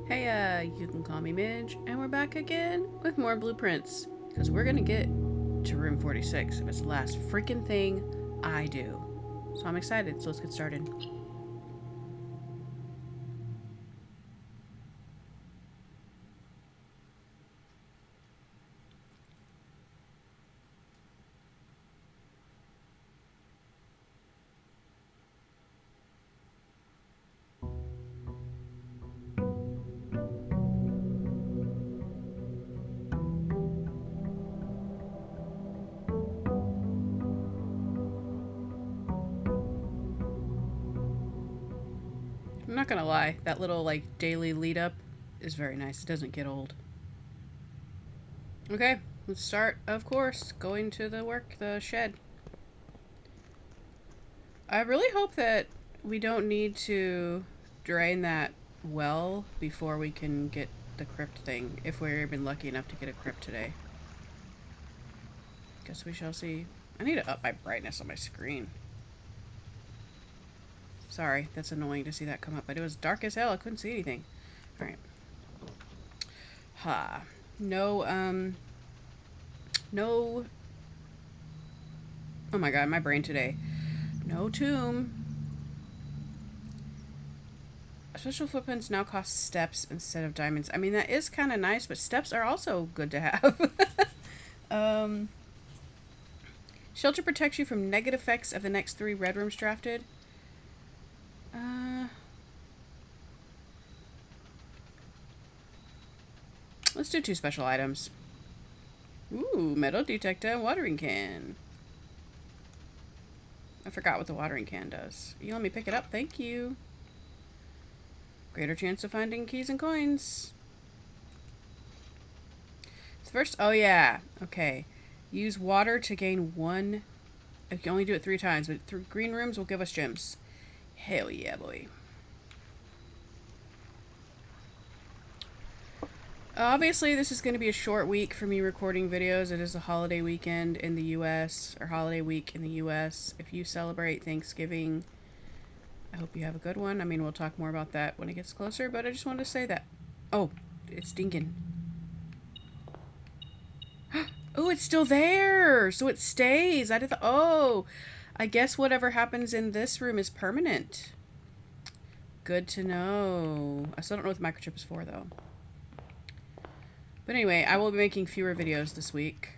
Hey, you can call me Midge, and we're back again with more blueprints, because we're gonna get to room 46 if it's the last freaking thing I do. So I'm excited, so let's get started. I'm not gonna lie, that little, daily lead up is very nice. It doesn't get old. Okay, let's start, of course, going to the shed. I really hope that we don't need to drain that well before we can get the crypt thing, if we're even lucky enough to get a crypt today. Guess we shall see. I need to up my brightness on my screen. Sorry, that's annoying to see that come up, but it was dark as hell. I couldn't see anything. Alright. Ha. No, no... Oh my god, my brain today. No tomb. Special footprints now cost steps instead of diamonds. I mean, that is kind of nice, but steps are also good to have. Shelter protects you from negative effects of the next 3 red rooms drafted. Let's do 2 special items. Ooh, metal detector and watering can. I forgot what the watering can does. You let me pick it up? Thank you. Greater chance of finding keys and coins. First, oh yeah, okay. Use water to gain 1. You can only do it 3 times, but 3 green rooms will give us gems. Hell yeah, boy. Obviously, this is going to be a short week for me recording videos. It is a holiday weekend in the U.S., or holiday week in the U.S. If you celebrate Thanksgiving, I hope you have a good one. I mean, we'll talk more about that when it gets closer, but I just wanted to say that. Oh, it's stinking. Oh, it's still there! So it stays. Oh, I guess whatever happens in this room is permanent. Good to know. I still don't know what the microchip is for, though. But anyway, I will be making fewer videos this week.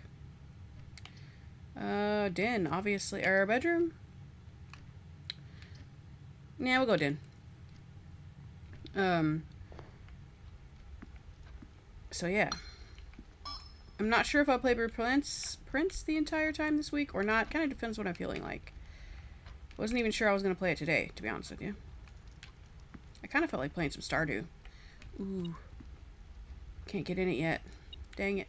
Den, obviously. Our bedroom? Yeah, we'll go den. So yeah. I'm not sure if I'll play Prince the entire time this week or not. Kind of depends what I'm feeling like. Wasn't even sure I was going to play it today, to be honest with you. I kind of felt like playing some Stardew. Ooh. Can't get in it yet. Dang it.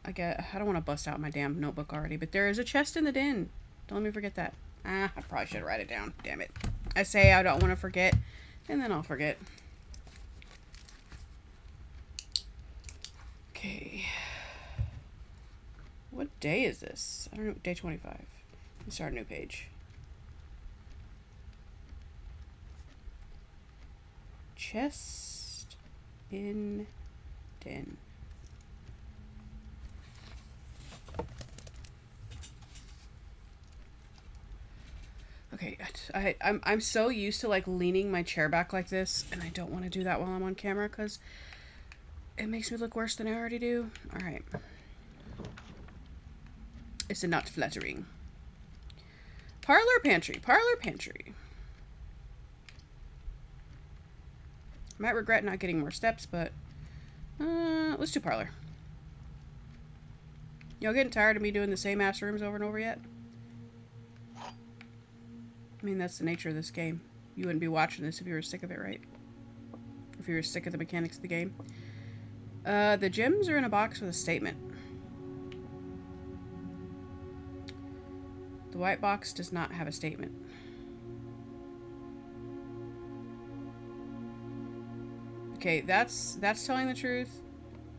I don't want to bust out my damn notebook already, but there is a chest in the den. Don't let me forget that. I probably should write it down. Damn it. I say I don't want to forget, and then I'll forget. Okay. What day is this? I don't know. Day 25. Let's start a new page. Chest in den. Okay, I'm so used to like leaning my chair back like this, and I don't want to do that while I'm on camera because it makes me look worse than I already do. All right, it's not flattering. Parlor pantry, parlor pantry. Might regret not getting more steps, but let's do parlor. Y'all getting tired of me doing the same ass rooms over and over yet? I mean, that's the nature of this game. You wouldn't be watching this if you were sick of it, right? If you were sick of the mechanics of the game. The gems are in a box with a statement. The white box does not have a statement. Okay, that's telling the truth.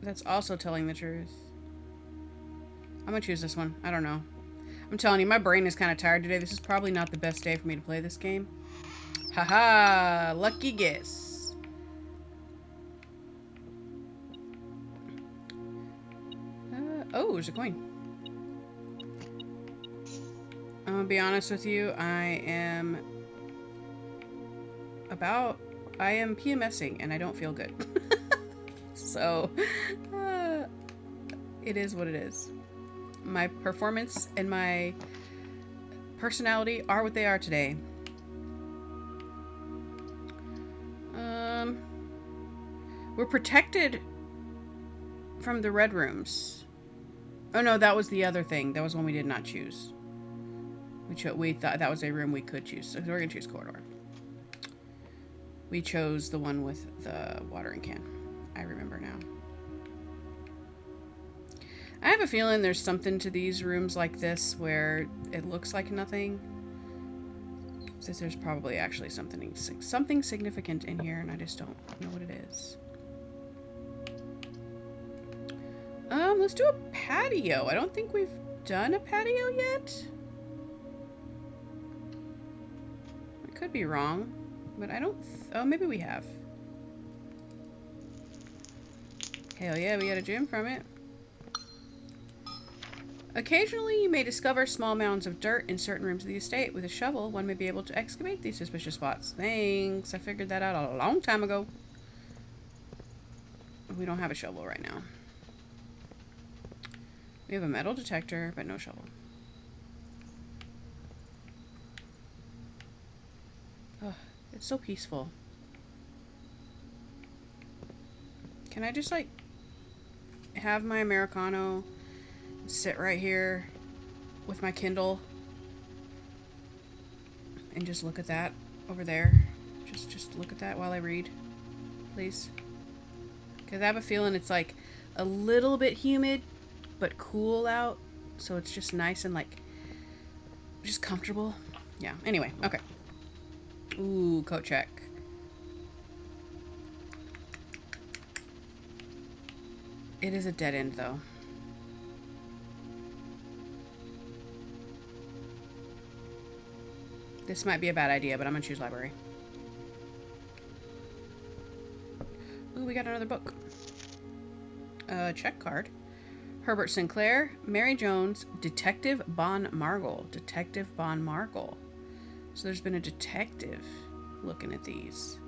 That's also telling the truth. I'm gonna choose this one. I don't know. I'm telling you, my brain is kind of tired today. This is probably not the best day for me to play this game. Haha, lucky guess. Oh, there's a coin. I'm gonna be honest with you. I am PMSing and I don't feel good. So, it is what it is. My performance and my personality are what they are today. We're protected from the red rooms. Oh no, that was the other thing. That was one we did not choose. We thought that was a room we could choose, so we're gonna choose corridor. We chose the one with the watering can. I remember now. I have a feeling there's something to these rooms like this where it looks like nothing. Since there's probably actually something significant in here, and I just don't know what it is. Let's do a patio. I don't think we've done a patio yet. I could be wrong, but I don't. Oh, maybe we have. Hell yeah, we got a gem from it. Occasionally, you may discover small mounds of dirt in certain rooms of the estate. With a shovel, one may be able to excavate these suspicious spots. Thanks, I figured that out a long time ago. We don't have a shovel right now. We have a metal detector, but no shovel. Ugh, it's so peaceful. Can I just, like, have my Americano sit right here with my Kindle and just look at that over there? Just look at that while I read, please. Because I have a feeling it's, like, a little bit humid, but cool out. So it's just nice and, like, just comfortable. Yeah, anyway, okay. Ooh, coat check. It is a dead end, though. This might be a bad idea, but I'm gonna choose library. Ooh, we got another book. Check card. Herbert Sinclair, Mary Jones, Detective Bon Margle. Detective Bon Margle. So there's been a detective looking at these.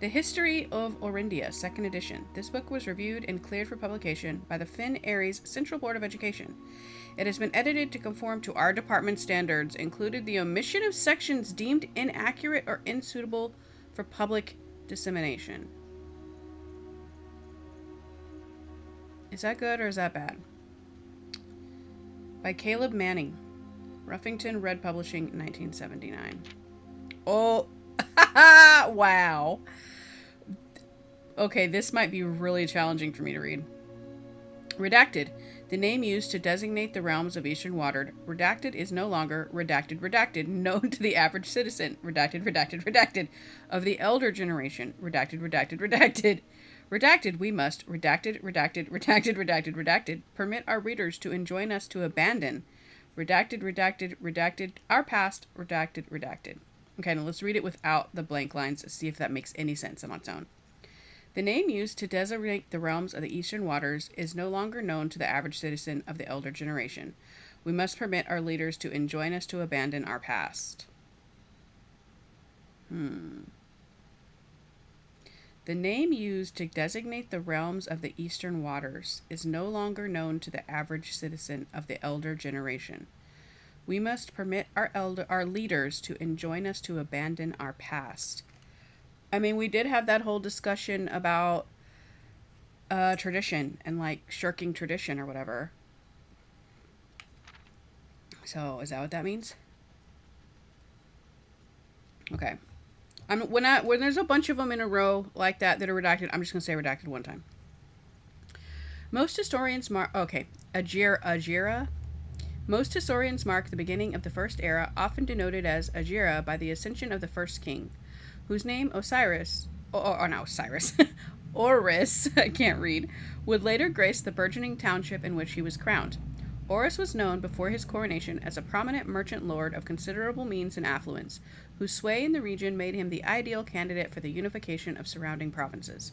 The History of Orindia, 2nd edition. This book was reviewed and cleared for publication by the Finn Aries Central Board of Education. It has been edited to conform to our department standards, included the omission of sections deemed inaccurate or unsuitable for public dissemination. Is that good or is that bad? By Caleb Manning. Ruffington Red Publishing, 1979. Oh, wow. Okay, this might be really challenging for me to read. Redacted. The name used to designate the realms of Eastern Water. Redacted is no longer redacted, known to the average citizen. Redacted, of the elder generation. Redacted, we must, redacted, permit our readers to enjoin us to abandon. Redacted, our past, redacted. Okay, now let's read it without the blank lines to see if that makes any sense on its own. The name used to designate the realms of the Eastern Waters is no longer known to the average citizen of the elder generation. We must permit our leaders to enjoin us to abandon our past. The name used to designate the realms of the Eastern Waters is no longer known to the average citizen of the elder generation. We must permit our leaders to enjoin us to abandon our past. I mean, we did have that whole discussion about tradition and, like, shirking tradition or whatever. So, is that what that means? Okay. When there's a bunch of them in a row like that are redacted, I'm just going to say redacted one time. Most historians mark... Okay. Agira. Most historians mark the beginning of the first era, often denoted as Agira, by the ascension of the first king, whose name Osiris, Oris, I can't read, would later grace the burgeoning township in which he was crowned. Oris was known before his coronation as a prominent merchant lord of considerable means and affluence, whose sway in the region made him the ideal candidate for the unification of surrounding provinces.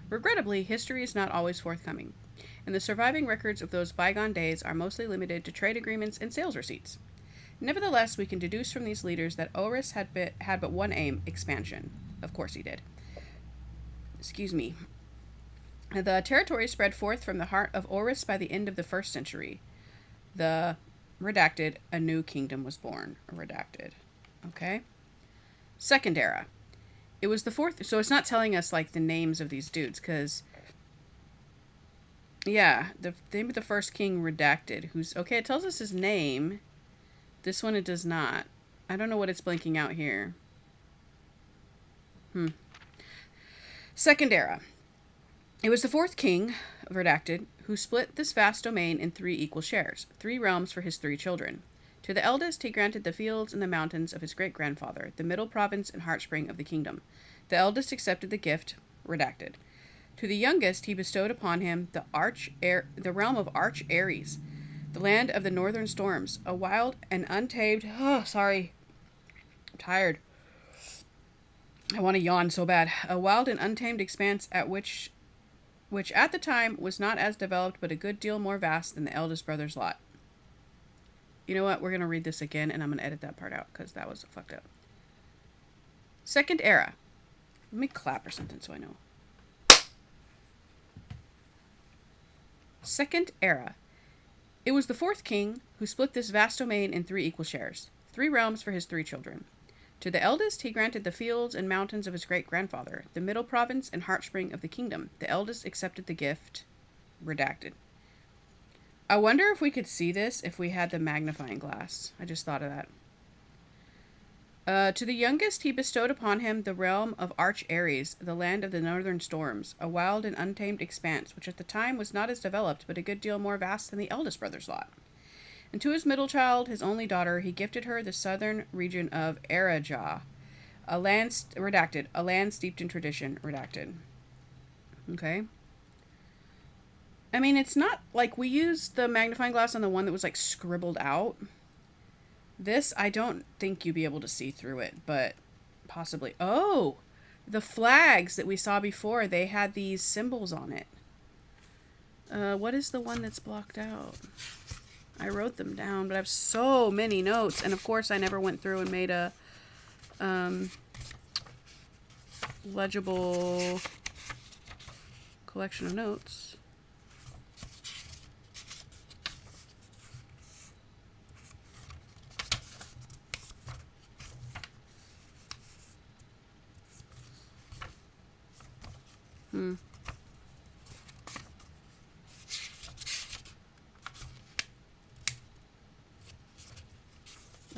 Regrettably, history is not always forthcoming, and the surviving records of those bygone days are mostly limited to trade agreements and sales receipts. Nevertheless, we can deduce from these leaders that Oris had but one aim: expansion. Of course he did. Excuse me. The territory spread forth from the heart of Oris by the end of the 1st century. The redacted, a new kingdom was born. Redacted. Okay. Second era. It was the 4th, so it's not telling us like the names of these dudes, because yeah, the name of the first king redacted. Who's okay? It tells us his name. This one it does not. I don't know what it's blanking out here. Second era. It was the 4th king, redacted, who split this vast domain in 3 equal shares, 3 realms for his 3 children. To the eldest he granted the fields and the mountains of his great-grandfather, the middle province and heartspring of the kingdom. The eldest accepted the gift, redacted. To the youngest he bestowed upon him the realm of Arch Ares, the land of the northern storms, a wild and untamed... Oh, sorry. I'm tired. I want to yawn so bad. A wild and untamed expanse at which at the time was not as developed but a good deal more vast than the eldest brother's lot. You know what? We're going to read this again, and I'm going to edit that part out because that was fucked up. Second era. Let me clap or something so I know. Second era. It was the 4th king who split this vast domain in 3 equal shares, 3 realms for his 3 children. To the eldest he granted the fields and mountains of his great-grandfather, the middle province and heartspring of the kingdom. The eldest accepted the gift, redacted. I wonder if we could see this if we had the magnifying glass. I just thought of that. To the youngest he bestowed upon him the realm of Arch Ares, the land of the northern storms, a wild and untamed expanse, which at the time was not as developed but a good deal more vast than the eldest brother's lot. And to his middle child, his only daughter, he gifted her the southern region of Arajah, a land, redacted, a land steeped in tradition, redacted. Okay. I mean, it's not like we used the magnifying glass on the one that was like scribbled out. This, I don't think you'd be able to see through it, but possibly. Oh, the flags that we saw before, they had these symbols on it. What is the one that's blocked out? I wrote them down, but I have so many notes. And of course, I never went through and made a legible collection of notes.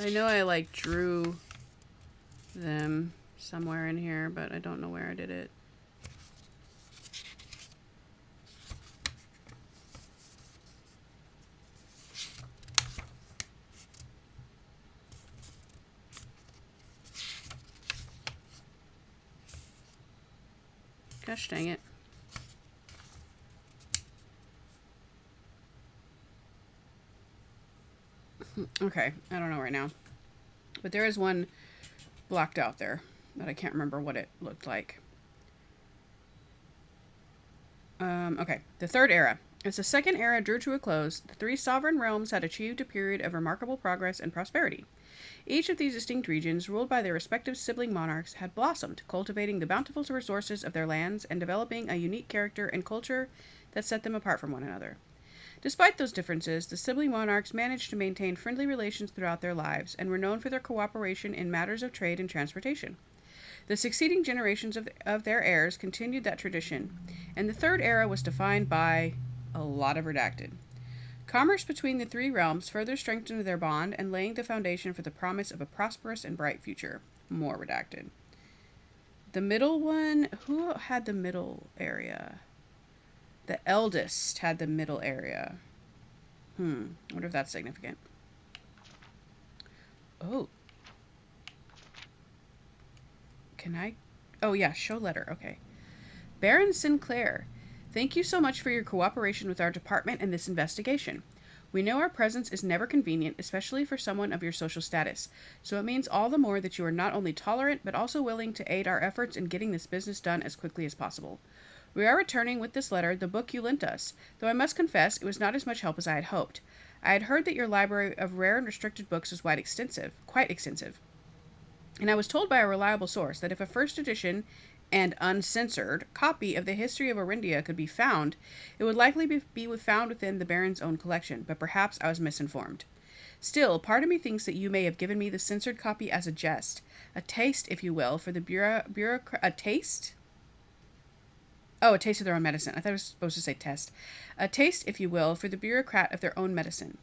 I know I like drew them somewhere in here, but I don't know where I did it. Gosh dang it. Okay, I don't know right now. But there is one blocked out there, but I can't remember what it looked like. Okay, the 3rd era. As the 2nd era drew to a close, the 3 sovereign realms had achieved a period of remarkable progress and prosperity. Each of these distinct regions, ruled by their respective sibling monarchs, had blossomed, cultivating the bountiful resources of their lands and developing a unique character and culture that set them apart from one another. Despite those differences, the sibling monarchs managed to maintain friendly relations throughout their lives and were known for their cooperation in matters of trade and transportation. The succeeding generations of their heirs continued that tradition, and the 3rd era was defined by a lot of redacted. Commerce between the 3 realms further strengthened their bond and laying the foundation for the promise of a prosperous and bright future. More redacted. The middle one, who had the middle area? The eldest had the middle area. I wonder if that's significant. Oh. Can I? Oh, yeah, show letter. Okay. Baron Sinclair, thank you so much for your cooperation with our department in this investigation. We know our presence is never convenient, especially for someone of your social status, so it means all the more that you are not only tolerant, but also willing to aid our efforts in getting this business done as quickly as possible. We are returning with this letter the book you lent us, though I must confess it was not as much help as I had hoped. I had heard that your library of rare and restricted books was quite extensive, and I was told by a reliable source that if a first edition and uncensored copy of the history of Orindia could be found, it would likely be found within the Baron's own collection, but perhaps I was misinformed. Still, part of me thinks that you may have given me the censored copy as a jest, a taste, if you will, for the a taste? Oh, a taste of their own medicine. I thought I was supposed to say test. A taste, if you will, for the bureaucrat of their own medicine.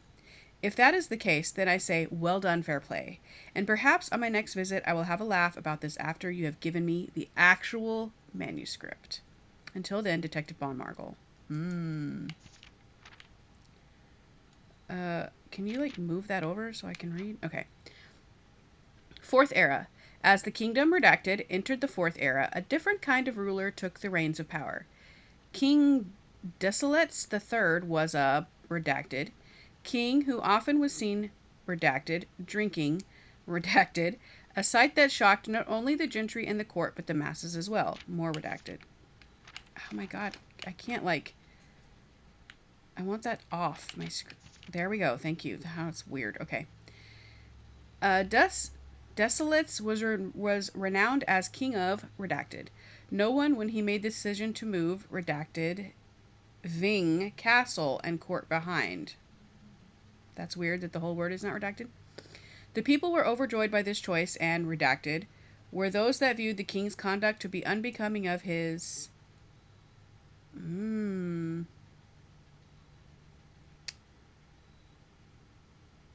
If that is the case, then I say, well done, fair play. And perhaps on my next visit I will have a laugh about this after you have given me the actual manuscript. Until then, Detective Bonmargle. Can you, move that over so I can read? Okay. Fourth Era. As the kingdom, redacted, entered the Fourth Era, a different kind of ruler took the reins of power. King Desolates III was a, redacted, king who often was seen, redacted, drinking, redacted, a sight that shocked not only the gentry and the court, but the masses as well. More redacted. Oh my god, I can't, I want that off my screen. There we go, thank you. That's weird, okay. Desolates was renowned as king of, redacted. No one, when he made the decision to move, redacted, Ving, castle, and court behind. That's weird that the whole word is not redacted. The people were overjoyed by this choice and, redacted, were those that viewed the king's conduct to be unbecoming of his...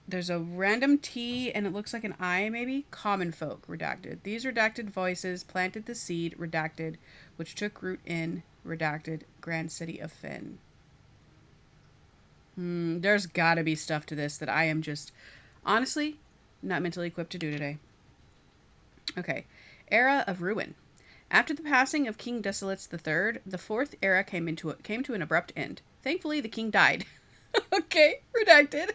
There's a random T and it looks like an I, maybe? Common folk, redacted. These redacted voices planted the seed, redacted, which took root in, redacted, grand city of Finn. There's gotta be stuff to this that I am just, honestly, not mentally equipped to do today. Okay. Era of ruin. After the passing of King Desolates III, the Fourth Era came to an abrupt end. Thankfully, the king died. Okay, redacted.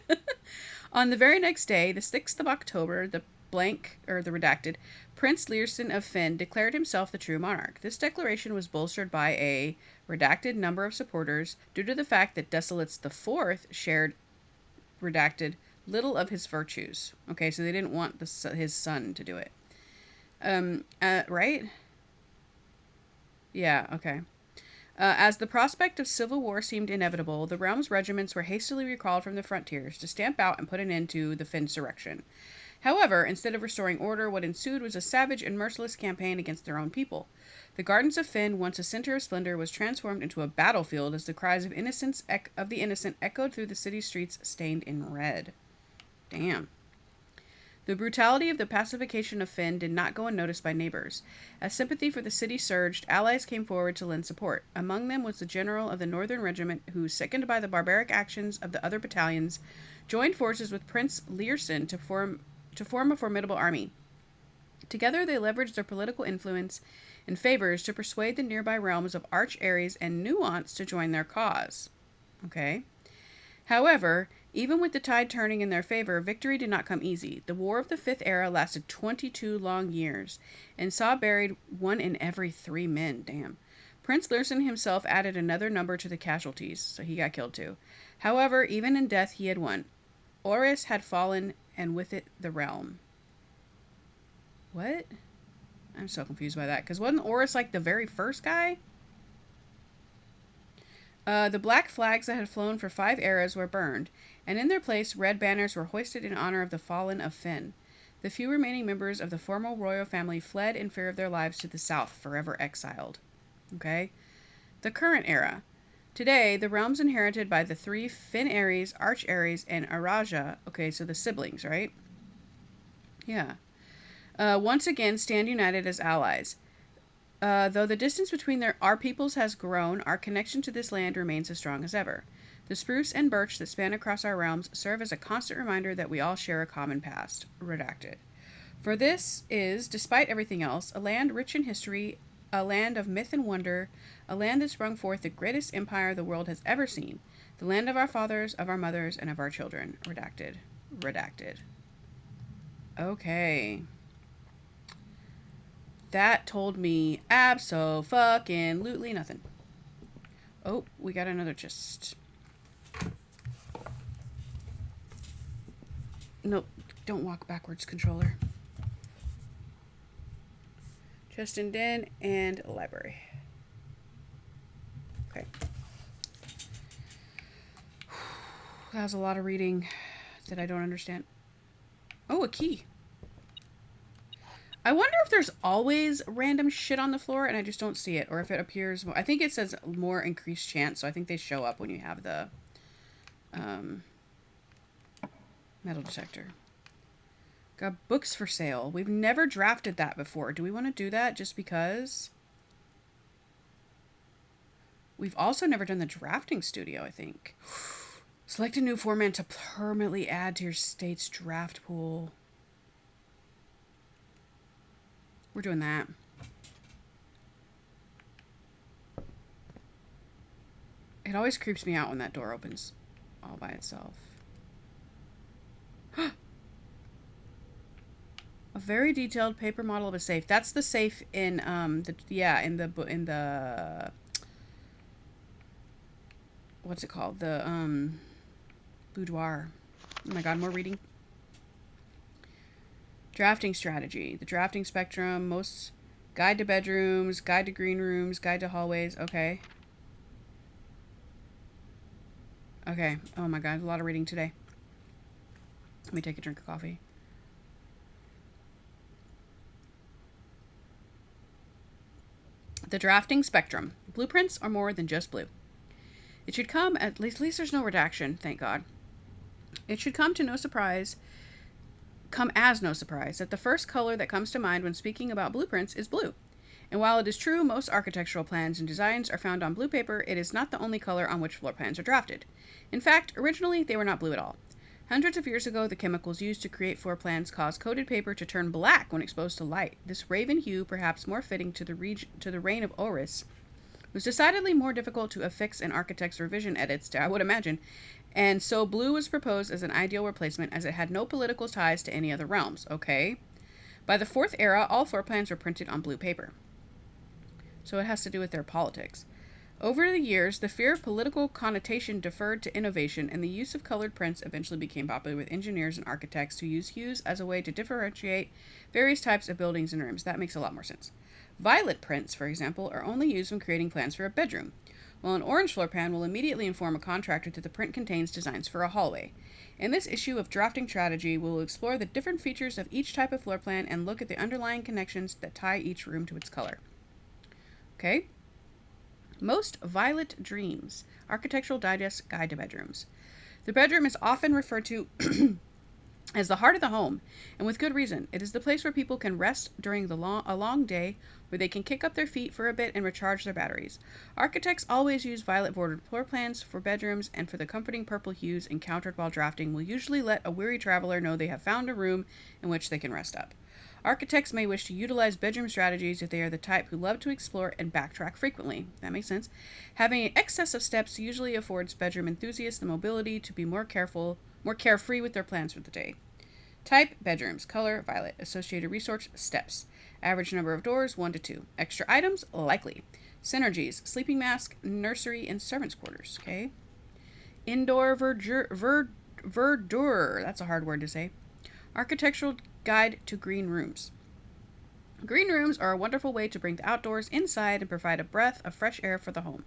On the very next day, the 6th of October, the redacted, Prince Learson of Finn declared himself the true monarch. This declaration was bolstered by a redacted number of supporters due to the fact that Desolates IV shared, redacted, little of his virtues. Okay, so they didn't want his son to do it. Right? Yeah, okay. As the prospect of civil war seemed inevitable, the realm's regiments were hastily recalled from the frontiers to stamp out and put an end to the Finsurrection. However, instead of restoring order, what ensued was a savage and merciless campaign against their own people. The gardens of Finn, once a center of splendor, was transformed into a battlefield as the cries of the innocent echoed through the city streets stained in red. Damn. The brutality of the pacification of Finn did not go unnoticed by neighbors. As sympathy for the city surged, allies came forward to lend support. Among them was the general of the Northern Regiment, who, sickened by the barbaric actions of the other battalions, joined forces with Prince Learson to form a formidable army. Together they leveraged their political influence and favors to persuade the nearby realms of Arch Ares and Nuance to join their cause. Okay. However, even with the tide turning in their favor, victory did not come easy. The War of the Fifth Era lasted 22 long years and saw buried 1 in every 3 men. Damn. Prince Learson himself added another number to the casualties, so he got killed too. However, even in death, he had won. Oris had fallen, and with it, the realm. What? I'm so confused by that, because wasn't Oris like the very first guy? The black flags that had flown for 5 eras were burned, and in their place, red banners were hoisted in honor of the fallen of Finn. The few remaining members of the former royal family fled in fear of their lives to the south, forever exiled. Okay? The current era. Today, the realms inherited by the 3 Finn Ares, Arch Ares, and Araja, okay, so the siblings, right? Yeah. Once again stand united as allies. Though the distance between our peoples has grown, our connection to this land remains as strong as ever. The spruce and birch that span across our realms serve as a constant reminder that we all share a common past. Redacted. For this is, despite everything else, a land rich in history, a land of myth and wonder, a land that sprung forth the greatest empire the world has ever seen, the land of our fathers, of our mothers, and of our children. Redacted. Redacted. Okay. That told me abso-fucking-lutely nothing. Oh, we got another chest. Nope, don't walk backwards, controller. Chest and den and library. Okay. That was a lot of reading that I don't understand. Oh, a key. I wonder if there's always random shit on the floor and I just don't see it, or if it appears more. I think it says more increased chance, so I think they show up when you have the metal detector. Got books for sale. We've never drafted that before. Do we want to do that just because? We've also never done the drafting studio, I think. Select a new format to permanently add to your state's draft pool. We're doing that. It always creeps me out when that door opens all by itself. A very detailed paper model of a safe. That's the safe in in the what's it called? The boudoir. Oh my god, more reading. Drafting strategy. The drafting spectrum. Most guide to bedrooms, guide to green rooms, guide to hallways. Okay. Okay. Oh my god, a lot of reading today. Let me take a drink of coffee. The drafting spectrum. Blueprints are more than just blue. It should come, at least there's no redaction, thank God. It should come as no surprise that the first color that comes to mind when speaking about blueprints is blue. And while it is true most architectural plans and designs are found on blue paper, it is not the only color on which floor plans are drafted. In fact, originally they were not blue at all. Hundreds of years ago, the chemicals used to create floor plans caused coated paper to turn black when exposed to light. This raven hue, perhaps more fitting to the reign of Horus, was decidedly more difficult to affix in architects' revision edits, I would imagine, and so blue was proposed as an ideal replacement as it had no political ties to any other realms. Okay. By the Fourth Era, all floor plans were printed on blue paper. So it has to do with their politics. Over the years, the fear of political connotation deferred to innovation, and the use of colored prints eventually became popular with engineers and architects who use hues as a way to differentiate various types of buildings and rooms. That makes a lot more sense. Violet prints, for example, are only used when creating plans for a bedroom, while an orange floor plan will immediately inform a contractor that the print contains designs for a hallway. In this issue of drafting strategy, we will explore the different features of each type of floor plan and look at the underlying connections that tie each room to its color. Okay? Most violet dreams. Architectural Digest Guide to Bedrooms. The bedroom is often referred to as the heart of the home, and with good reason. It is the place where people can rest during a long day, where they can kick up their feet for a bit and recharge their batteries. Architects always use violet bordered floor plans for bedrooms, and for the comforting purple hues encountered while drafting will usually let a weary traveler know they have found a room in which they can rest up. Architects may wish to utilize bedroom strategies if they are the type who love to explore and backtrack frequently. That makes sense. Having an excess of steps usually affords bedroom enthusiasts the mobility to be more carefree with their plans for the day. Type, bedrooms. Color, violet. Associated resource, steps. Average number of doors, 1 to 2. Extra items, likely. Synergies, sleeping mask, nursery, and servants' quarters. Okay. Indoor verdure. That's a hard word to say. Architectural guide to green rooms. Green rooms are a wonderful way to bring the outdoors inside and provide a breath of fresh air for the home.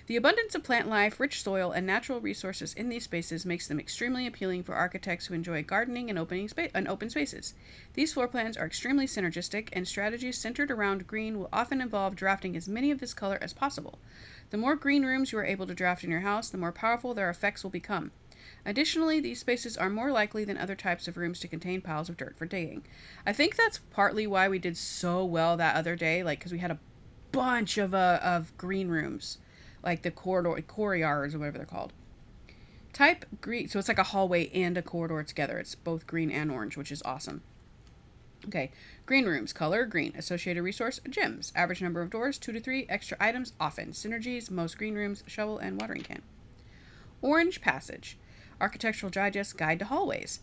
The abundance of plant life, rich soil, and natural resources in these spaces makes them extremely appealing for architects who enjoy gardening and open spaces. These floor plans are extremely synergistic, and strategies centered around green will often involve drafting as many of this color as possible. The more green rooms you are able to draft in your house, the more powerful their effects will become. Additionally, these spaces are more likely than other types of rooms to contain piles of dirt for digging. I think that's partly why we did so well that other day, because we had a bunch of green rooms, like the courtyards or whatever they're called. Type green, so it's like a hallway and a corridor together. It's both green and orange, which is awesome. Okay, green rooms, color, green. Associated resource, gyms. Average number of doors, 2 to 3. Extra items, often. Synergies, most green rooms, shovel and watering can. Orange passage. Architectural Digest Guide to Hallways.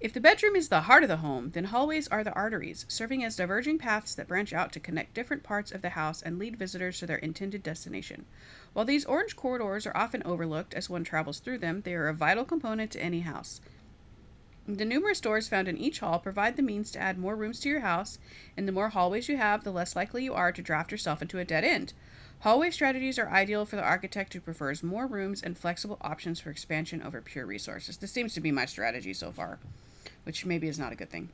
If the bedroom is the heart of the home, then hallways are the arteries, serving as diverging paths that branch out to connect different parts of the house and lead visitors to their intended destination. While these orange corridors are often overlooked as one travels through them, they are a vital component to any house. The numerous doors found in each hall provide the means to add more rooms to your house, and the more hallways you have, the less likely you are to draft yourself into a dead end. Hallway strategies are ideal for the architect who prefers more rooms and flexible options for expansion over pure resources. This seems to be my strategy so far, which maybe is not a good thing.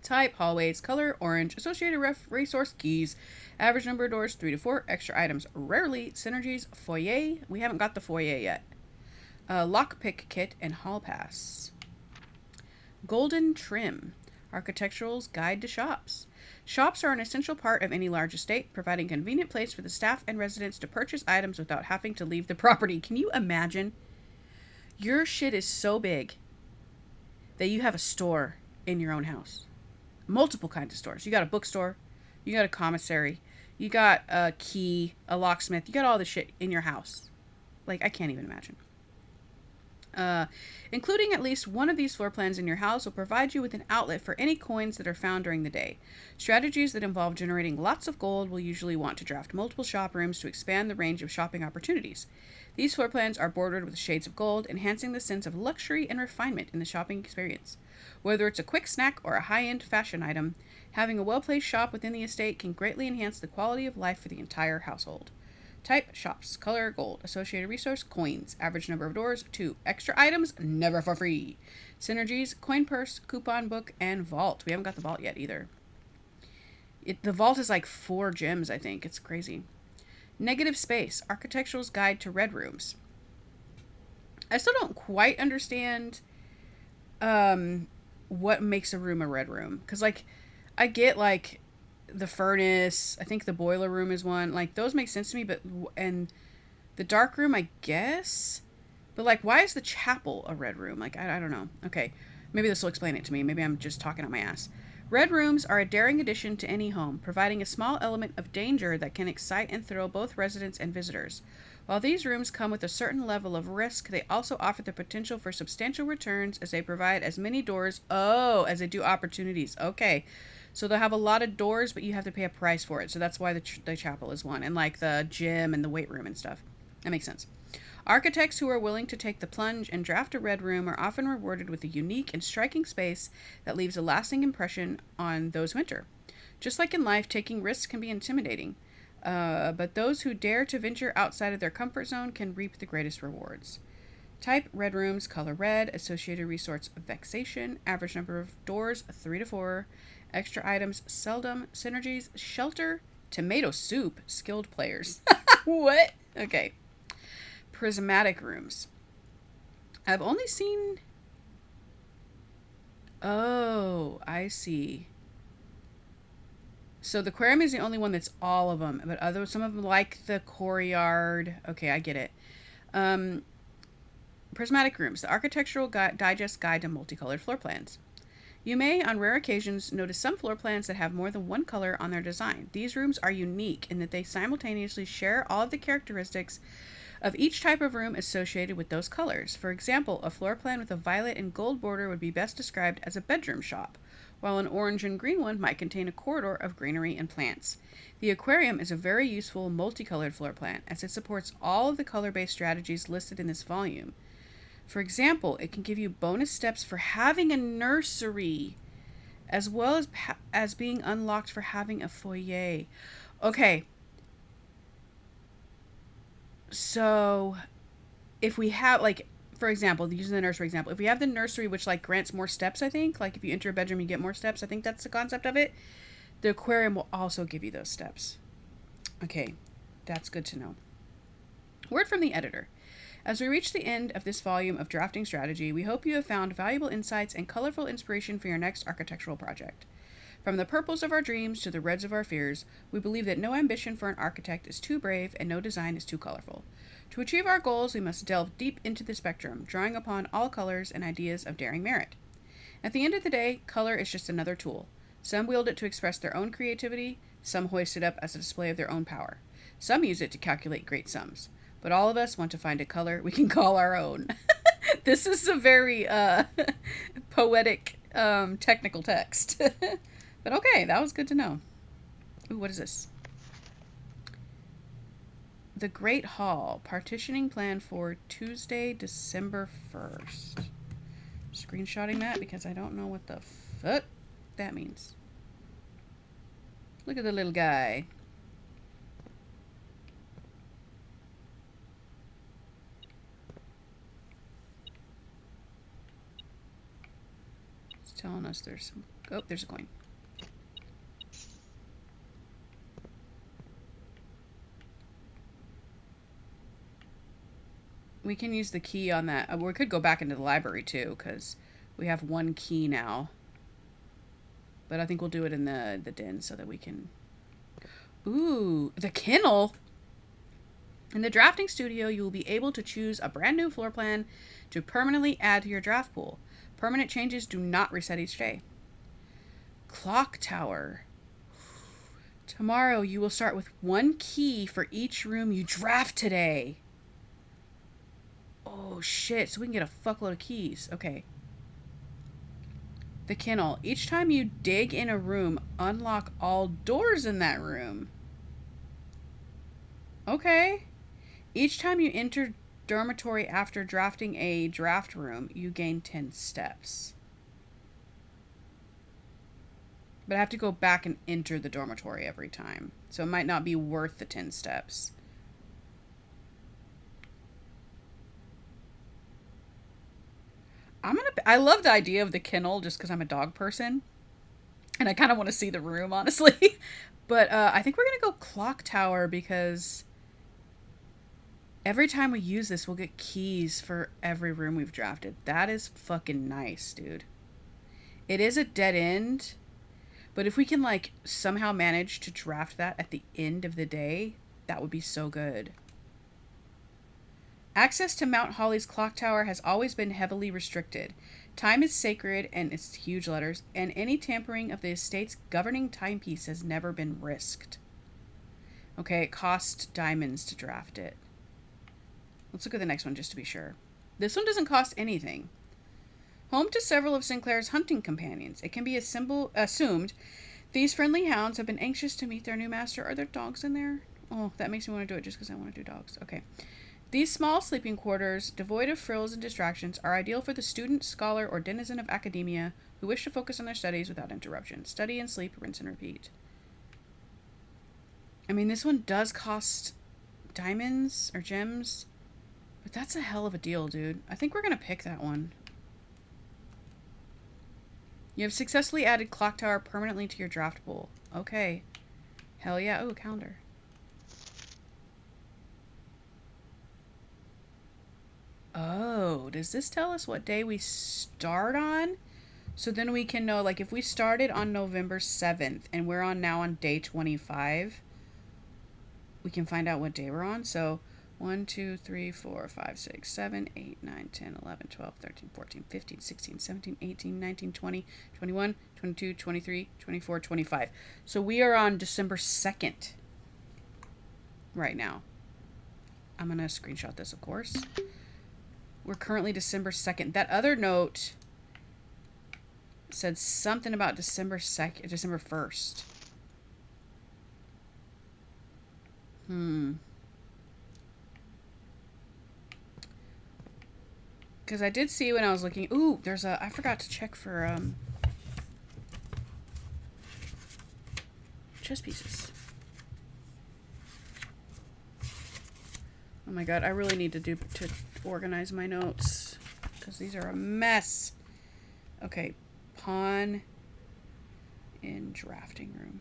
Type, hallways, color, orange, associated resource keys, average number of doors, 3 to 4, extra items, rarely, synergies, foyer, we haven't got the foyer yet, lockpick kit, and hall pass. Golden trim, architectural's guide to shops. Shops are an essential part of any large estate, providing a convenient place for the staff and residents to purchase items without having to leave the property. Can you imagine? Your shit is so big that you have a store in your own house. Multiple kinds of stores. You got a bookstore, you got a commissary, you got a key, a locksmith, you got all this shit in your house. Like, I can't even imagine. Including at least one of these floor plans in your house will provide you with an outlet for any coins that are found during the day. Strategies that involve generating lots of gold will usually want to draft multiple shop rooms to expand the range of shopping opportunities. These floor plans are bordered with shades of gold, enhancing the sense of luxury and refinement in the shopping experience. Whether it's a quick snack or a high-end fashion item, having a well-placed shop within the estate can greatly enhance the quality of life for the entire household. Type, shops, color, gold, associated resource, coins, average number of doors, 2, extra items, never for free, synergies, coin purse, coupon book, and vault. We haven't got the vault yet either. The vault is like 4 gems, I think. It's crazy. Negative space, architectural's guide to red rooms. I still don't quite understand what makes a room a red room. Because, like, I get, like, the furnace, I think the boiler room is one. Like, those make sense to me, but, and the dark room, I guess. But, like, why is the chapel a red room? Like, I don't know. Okay, maybe this will explain it to me. Maybe I'm just talking out my ass. Red rooms are a daring addition to any home, providing a small element of danger that can excite and thrill both residents and visitors. While these rooms come with a certain level of risk, they also offer the potential for substantial returns as they provide as many doors, as they do opportunities. Okay, so they'll have a lot of doors, but you have to pay a price for it. So that's why the chapel is one, and like the gym and the weight room and stuff. That makes sense. Architects who are willing to take the plunge and draft a red room are often rewarded with a unique and striking space that leaves a lasting impression on those who enter. Just like in life, taking risks can be intimidating, but those who dare to venture outside of their comfort zone can reap the greatest rewards. Type, red rooms, color red, associated resource, vexation, average number of doors, 3 to 4, extra items, seldom, synergies, shelter, tomato soup, skilled players. What? Okay. Prismatic rooms. I've only seen... Oh, I see. So the aquarium is the only one that's all of them, but some of them, like the courtyard. Okay, I get it. Prismatic rooms, the architectural digest guide to multicolored floor plans. You may, on rare occasions, notice some floor plans that have more than one color on their design. These rooms are unique in that they simultaneously share all of the characteristics of each type of room associated with those colors. For example, a floor plan with a violet and gold border would be best described as a bedroom shop, while an orange and green one might contain a corridor of greenery and plants. The aquarium is a very useful multicolored floor plan, as it supports all of the color-based strategies listed in this volume. For example, it can give you bonus steps for having a nursery, as well as being unlocked for having a foyer. Okay. So, if we have, like, for example, using the nursery example, if we have the nursery, which, like, grants more steps, I think, like, if you enter a bedroom, you get more steps, I think that's the concept of it, the aquarium will also give you those steps. Okay, that's good to know. Word from the editor. As we reach the end of this volume of drafting strategy, we hope you have found valuable insights and colorful inspiration for your next architectural project. From the purples of our dreams to the reds of our fears, we believe that no ambition for an architect is too brave and no design is too colorful. To achieve our goals, we must delve deep into the spectrum, drawing upon all colors and ideas of daring merit. At the end of the day, color is just another tool. Some wield it to express their own creativity, some hoist it up as a display of their own power. Some use it to calculate great sums. But all of us want to find a color we can call our own. This is a very poetic technical text. But okay, that was good to know. Ooh, what is this? The Great Hall. Partitioning plan for Tuesday, December 1st. Screenshotting that because I don't know what the fuck that means. Look at the little guy. It's telling us there's some... Oh, there's a coin. We can use the key on that. We could go back into the library too, because we have one key now. But I think we'll do it in the den so that we can... Ooh, the kennel! In the drafting studio, you will be able to choose a brand new floor plan to permanently add to your draft pool. Permanent changes do not reset each day. Clock tower. Tomorrow, you will start with one key for each room you draft today. Oh, shit. So we can get a fuckload of keys. Okay. The kennel. Each time you dig in a room, unlock all doors in that room. Okay. Each time you enter dormitory after drafting a draft room, you gain 10 steps. But I have to go back and enter the dormitory every time. So it might not be worth the 10 steps. I love the idea of the kennel just because I'm a dog person. And I kind of want to see the room, honestly. But I think we're going to go clock tower because every time we use this, we'll get keys for every room we've drafted. That is fucking nice, dude. It is a dead end. But if we can, like, somehow manage to draft that at the end of the day, that would be so good. Access to Mount Holly's clock tower has always been heavily restricted. Time is sacred, and it's huge letters, and any tampering of the estate's governing timepiece has never been risked. Okay, it cost diamonds to draft it. Let's look at the next one just to be sure. This one doesn't cost anything. Home to several of Sinclair's hunting companions, it can be assumed these friendly hounds have been anxious to meet their new master. Are there dogs in there? Oh, that makes me want to do it just because I want to do dogs. Okay. These small sleeping quarters, devoid of frills and distractions, are ideal for the student, scholar, or denizen of academia who wish to focus on their studies without interruption. Study and sleep, rinse and repeat. I mean, this one does cost diamonds or gems, but that's a hell of a deal, dude. I think we're going to pick that one. You have successfully added Clock Tower permanently to your draft pool. Okay. Hell yeah. Oh, calendar. Oh, does this tell us what day we start on? So then we can know, like, if we started on November 7th and we're now on day 25, we can find out what day we're on. So 1, 2, 3, 4, 5, 6, 7, 8, 9, 10, 11, 12, 13, 14, 15, 16, 17, 18, 19, 20, 21, 22, 23, 24, 25. So we are on December 2nd right now. I'm going to screenshot this, of course. We're currently December 2nd. That other note said something about December 2nd, December 1st. Because I did see when I was looking... Ooh, there's a... I forgot to check for, chess pieces. Oh my god, I really need to organize my notes. Because these are a mess. Okay, pawn in drafting room.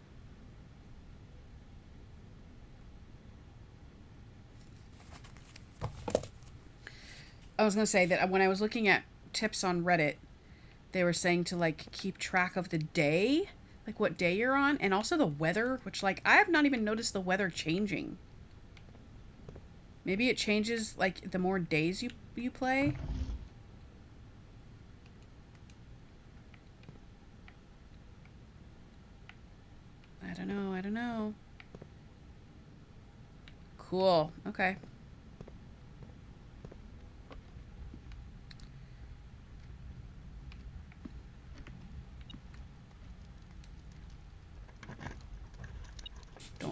I was going to say that when I was looking at tips on Reddit, they were saying to, like, keep track of the day, like what day you're on, and also the weather, which, like, I have not even noticed the weather changing. Maybe it changes, like, the more days you play. I don't know. Cool. Okay.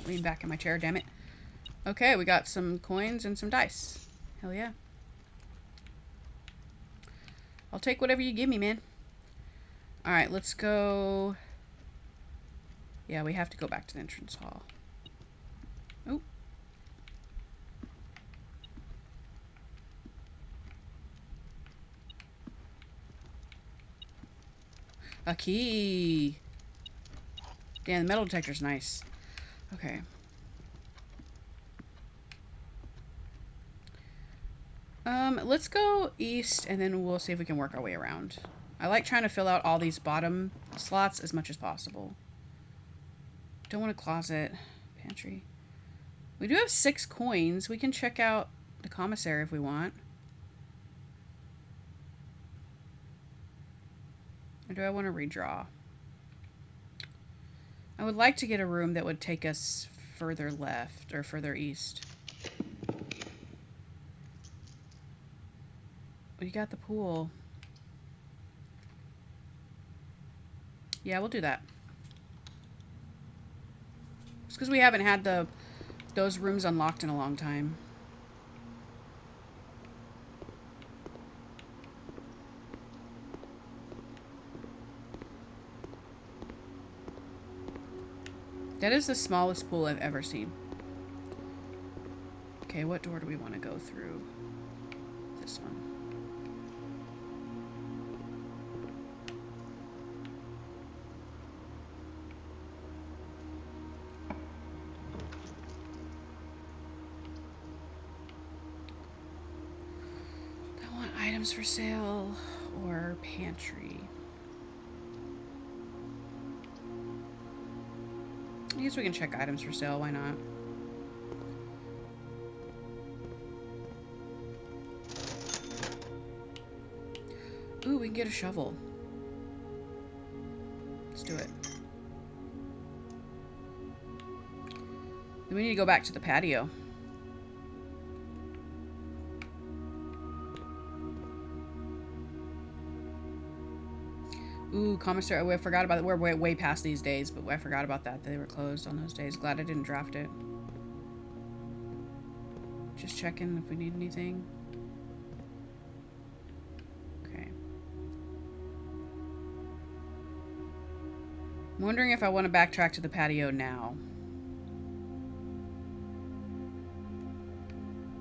lean back in my chair, damn it. Okay, we got some coins and some dice. Hell yeah. I'll take whatever you give me, man. Alright, let's go... Yeah, we have to go back to the entrance hall. Oh. A key. Damn, the metal detector's nice. Okay. Let's go east, and then we'll see if we can work our way around. I like trying to fill out all these bottom slots as much as possible. Don't want a closet. Pantry. We do have 6 coins. We can check out the commissary if we want. Or do I want to redraw? I would like to get a room that would take us further left or further east. We got the pool. Yeah, we'll do that. It's because we haven't had those rooms unlocked in a long time. That is the smallest pool I've ever seen. Okay, what door do we want to go through? This one. I want items for sale or pantry. I guess we can check items for sale, why not? Ooh, we can get a shovel. Let's do it. Then we need to go back to the patio. Ooh, commissary. I forgot about it. We're way past these days, but I forgot about that. They were closed on those days. Glad I didn't draft it. Just checking if we need anything. Okay. I'm wondering if I want to backtrack to the patio now.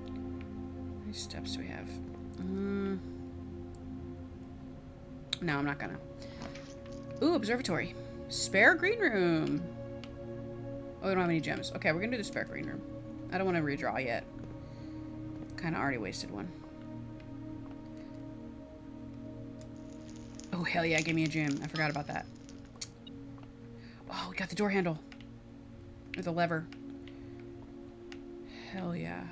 How many steps do we have? No, I'm not gonna. Ooh, observatory. Spare green room. Oh, we don't have any gems. Okay, we're gonna do the spare green room. I don't want to redraw yet. Kind of already wasted one. Oh, hell yeah, give me a gem. I forgot about that. Oh, we got the door handle. Or the lever. Hell yeah.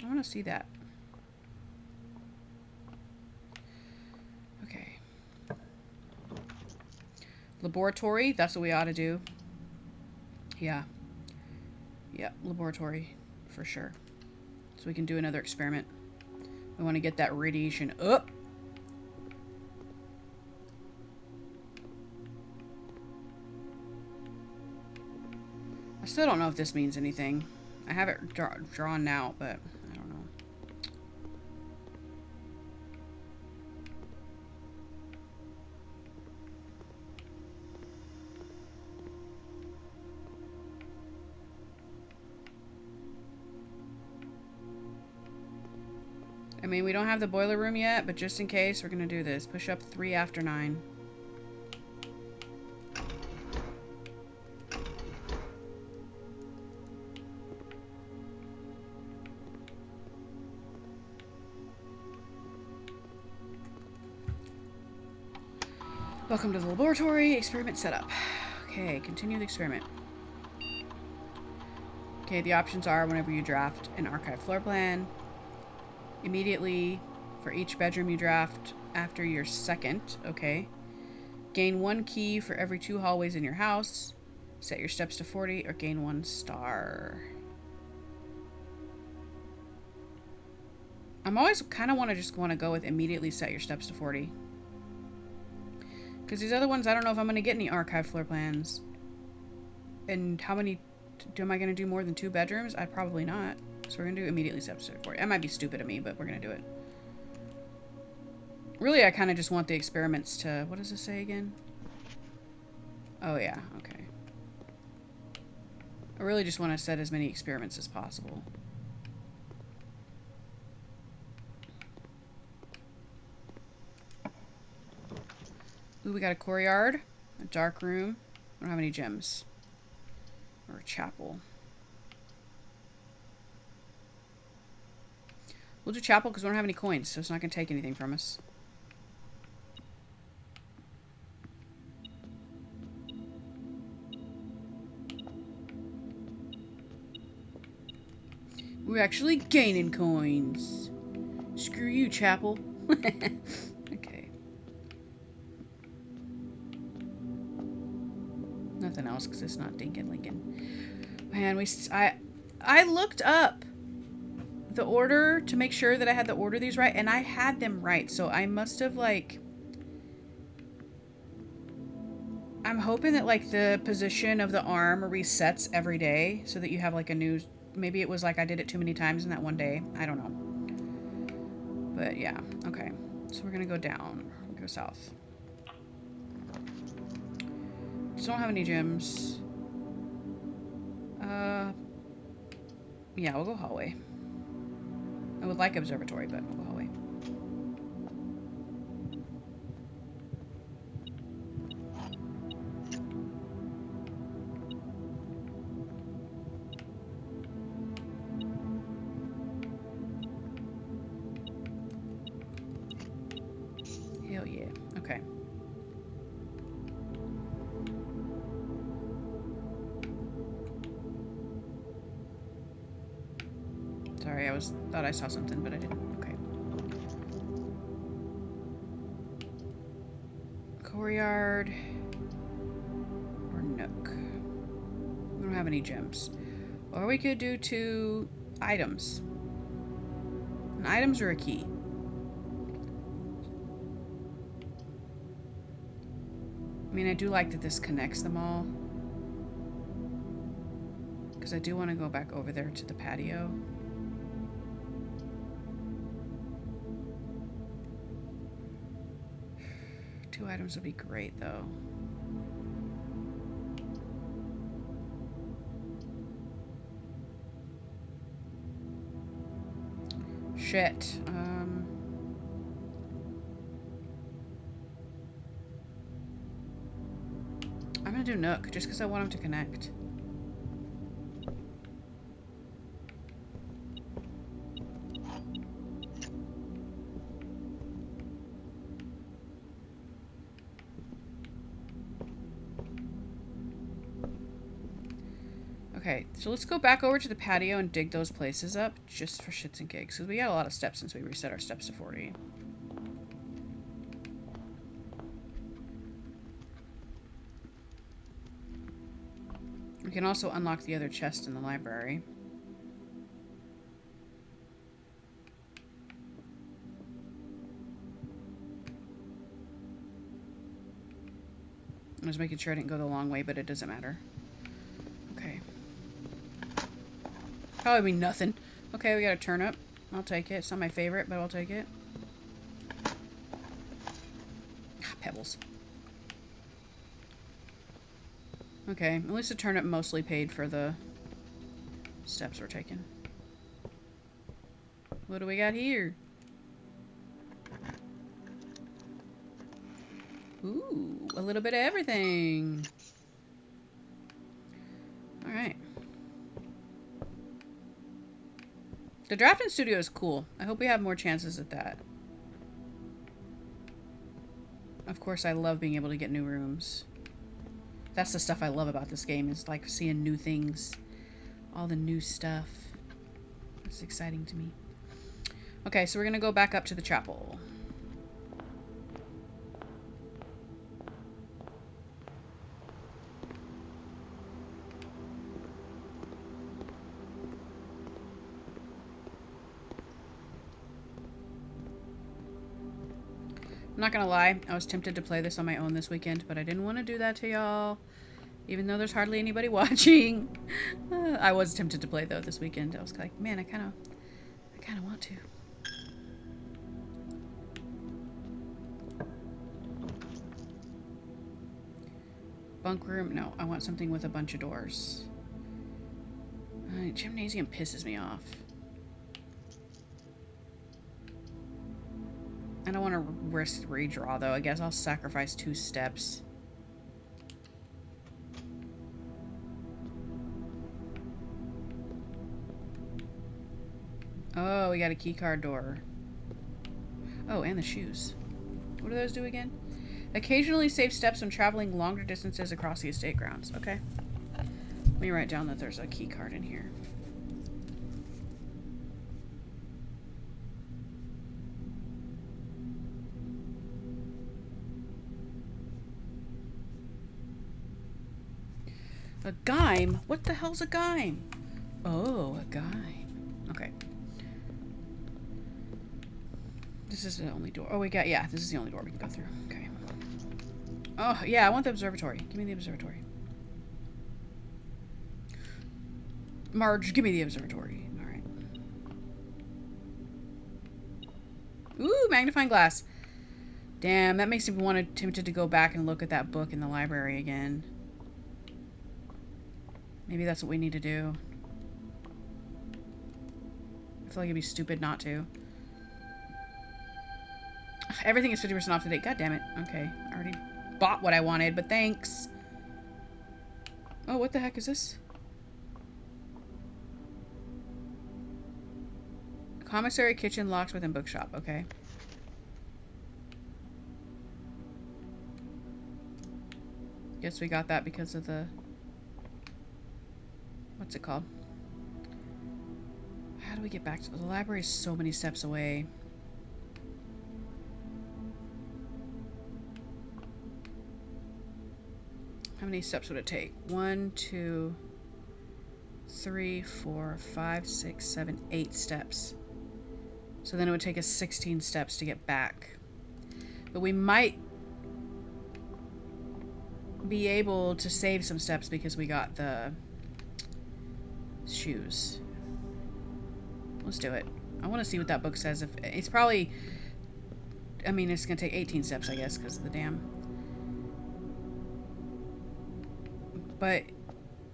I want to see that. Okay. Laboratory, that's what we ought to do. Yeah. Yeah, laboratory, for sure. So we can do another experiment. We want to get that radiation up. I still don't know if this means anything. I have it drawn out, but I don't know. I mean, we don't have the boiler room yet, but just in case, we're going to do this. Push up 3 after 9. Welcome to the laboratory. Experiment setup. Okay, continue the experiment. Okay, the options are whenever you draft an archive floor plan, immediately for each bedroom you draft after your second, okay. Gain 1 key for every 2 hallways in your house. Set your steps to 40 or gain 1 star. I'm always kind of want to go with immediately set your steps to 40. Because these other ones, I don't know if I'm going to get any archive floor plans. And how many... am I going to do more than 2 bedrooms? I'd probably not. So we're going to do immediately steps to 40. That might be stupid of me, but we're going to do it. Really, I kind of just want the experiments to... what does this say again? Oh, yeah. Okay. I really just want to set as many experiments as possible. Ooh, we got a courtyard, a dark room. I don't have any gems. Or a chapel. We'll do chapel because we don't have any coins, so it's not going to take anything from us. We're actually gaining coins. Screw you, chapel. Okay. Nothing else because it's not Dinkin' Lincoln. Man, I looked up the order to make sure that I had the order these right, and I had them right. So I must have, like... I'm hoping that, like, the position of the arm resets every day so that you have, like, a new... Maybe it was like I did it too many times in that one day. I don't know. But yeah, okay. So we're gonna go down. We'll go south. Just don't have any gyms. Yeah, we'll go hallway. I would like observatory, but we'll go hallway. Hell yeah. Okay. Sorry, thought I saw something, but I didn't. Okay. Courtyard or nook. We don't have any gems. Or we could do 2 items. And items are a key. I mean, I do like that this connects them all. Because I do want to go back over there to the patio. Two items would be great, though. Shit. I'm gonna do Nook, just because I want them to connect. Okay, so let's go back over to the patio and dig those places up, just for shits and gigs, because we got a lot of steps since we reset our steps to 40. We can also unlock the other chest in the library. I was making sure I didn't go the long way, but it doesn't matter. Okay. Probably mean nothing. Okay, we got a turnip. I'll take it. It's not my favorite, but I'll take it. Ah, pebbles. Okay, at least the turnip mostly paid for the steps we're taking. What do we got here? Ooh, a little bit of everything. Alright. The drafting studio is cool. I hope we have more chances at that. Of course, I love being able to get new rooms. That's the stuff I love about this game, is like seeing new things. All the new stuff. It's exciting to me. Okay, so we're gonna go back up to the chapel. I'm not gonna lie, I was tempted to play this on my own this weekend, but I didn't want to do that to y'all. Even though there's hardly anybody watching. I was tempted to play though this weekend. I was like, man, I kinda want to. Bunk room? No, I want something with a bunch of doors. Gymnasium pisses me off. I don't want to risk redraw though. I guess I'll sacrifice 2 steps. Oh, we got a keycard door. Oh, and the shoes. What do those do again? Occasionally save steps when traveling longer distances across the estate grounds. Okay. Let me write down that there's a key card in here. A gyme? What the hell's a gyme? Oh, a gyme. Okay. This is the only door. Oh, yeah, this is the only door we can go through. Okay. Oh, yeah, I want the observatory. Give me the observatory. Marge, give me the observatory. Alright. Ooh, magnifying glass. Damn, that makes me tempted to go back and look at that book in the library again. Maybe that's what we need to do. I feel like it'd be stupid not to. Everything is 50% off today. God damn it. Okay. I already bought what I wanted, but thanks. Oh, what the heck is this? Commissary kitchen locked within bookshop. Okay. Guess we got that because of the... What's it called? How do we get back to... The library is so many steps away. How many steps would it take? 1, 2, 3, 4, 5, 6, 7, 8 steps. So then it would take us 16 steps to get back. But we might be able to save some steps because we got the shoes. Let's do it. I want to see what that book says. If it's probably... I mean, it's going to take 18 steps, I guess, because of the dam. But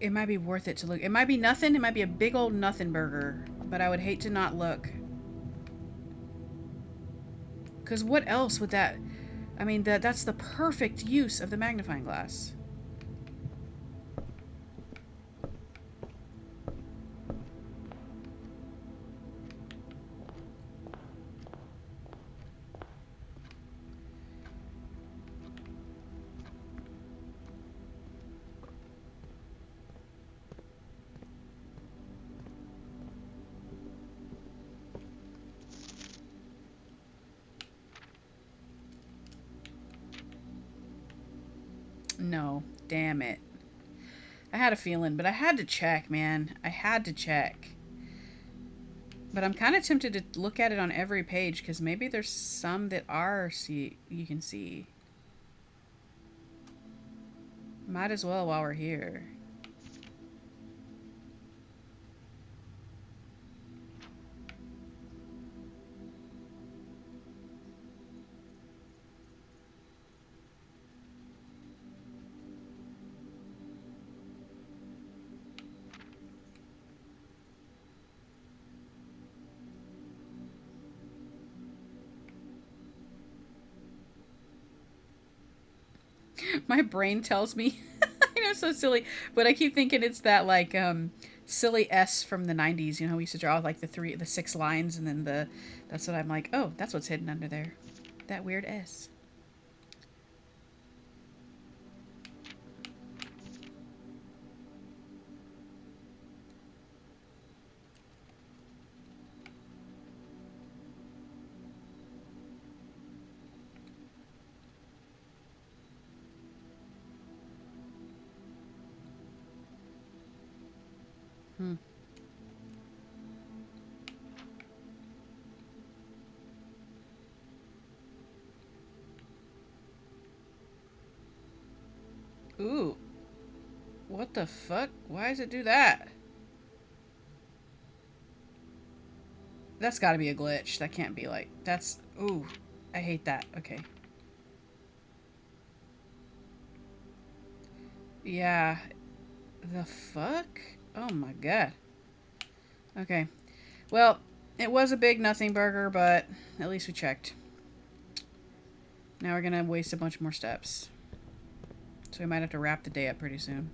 it might be worth it to look. It might be nothing. It might be a big old nothing burger. But I would hate to not look. Because what else would that... I mean, that's the perfect use of the magnifying glass. No, damn it. I had a feeling, but I had to check, man. I had to check. But I'm kind of tempted to look at it on every page because maybe there's some that are you can see. Might as well while we're here. My brain tells me, I know, so silly, but I keep thinking it's that like silly S from the 90s. You know, we used to draw like the 6 lines, and then that's what I'm like. Oh, that's what's hidden under there. That weird S. Ooh. What the fuck? Why does it do that? That's gotta be a glitch. That can't be like... That's... Ooh. I hate that. Okay. Yeah. The fuck? Oh my god. Okay. Well, it was a big nothing burger, but at least we checked. Now we're gonna waste a bunch more steps. So we might have to wrap the day up pretty soon.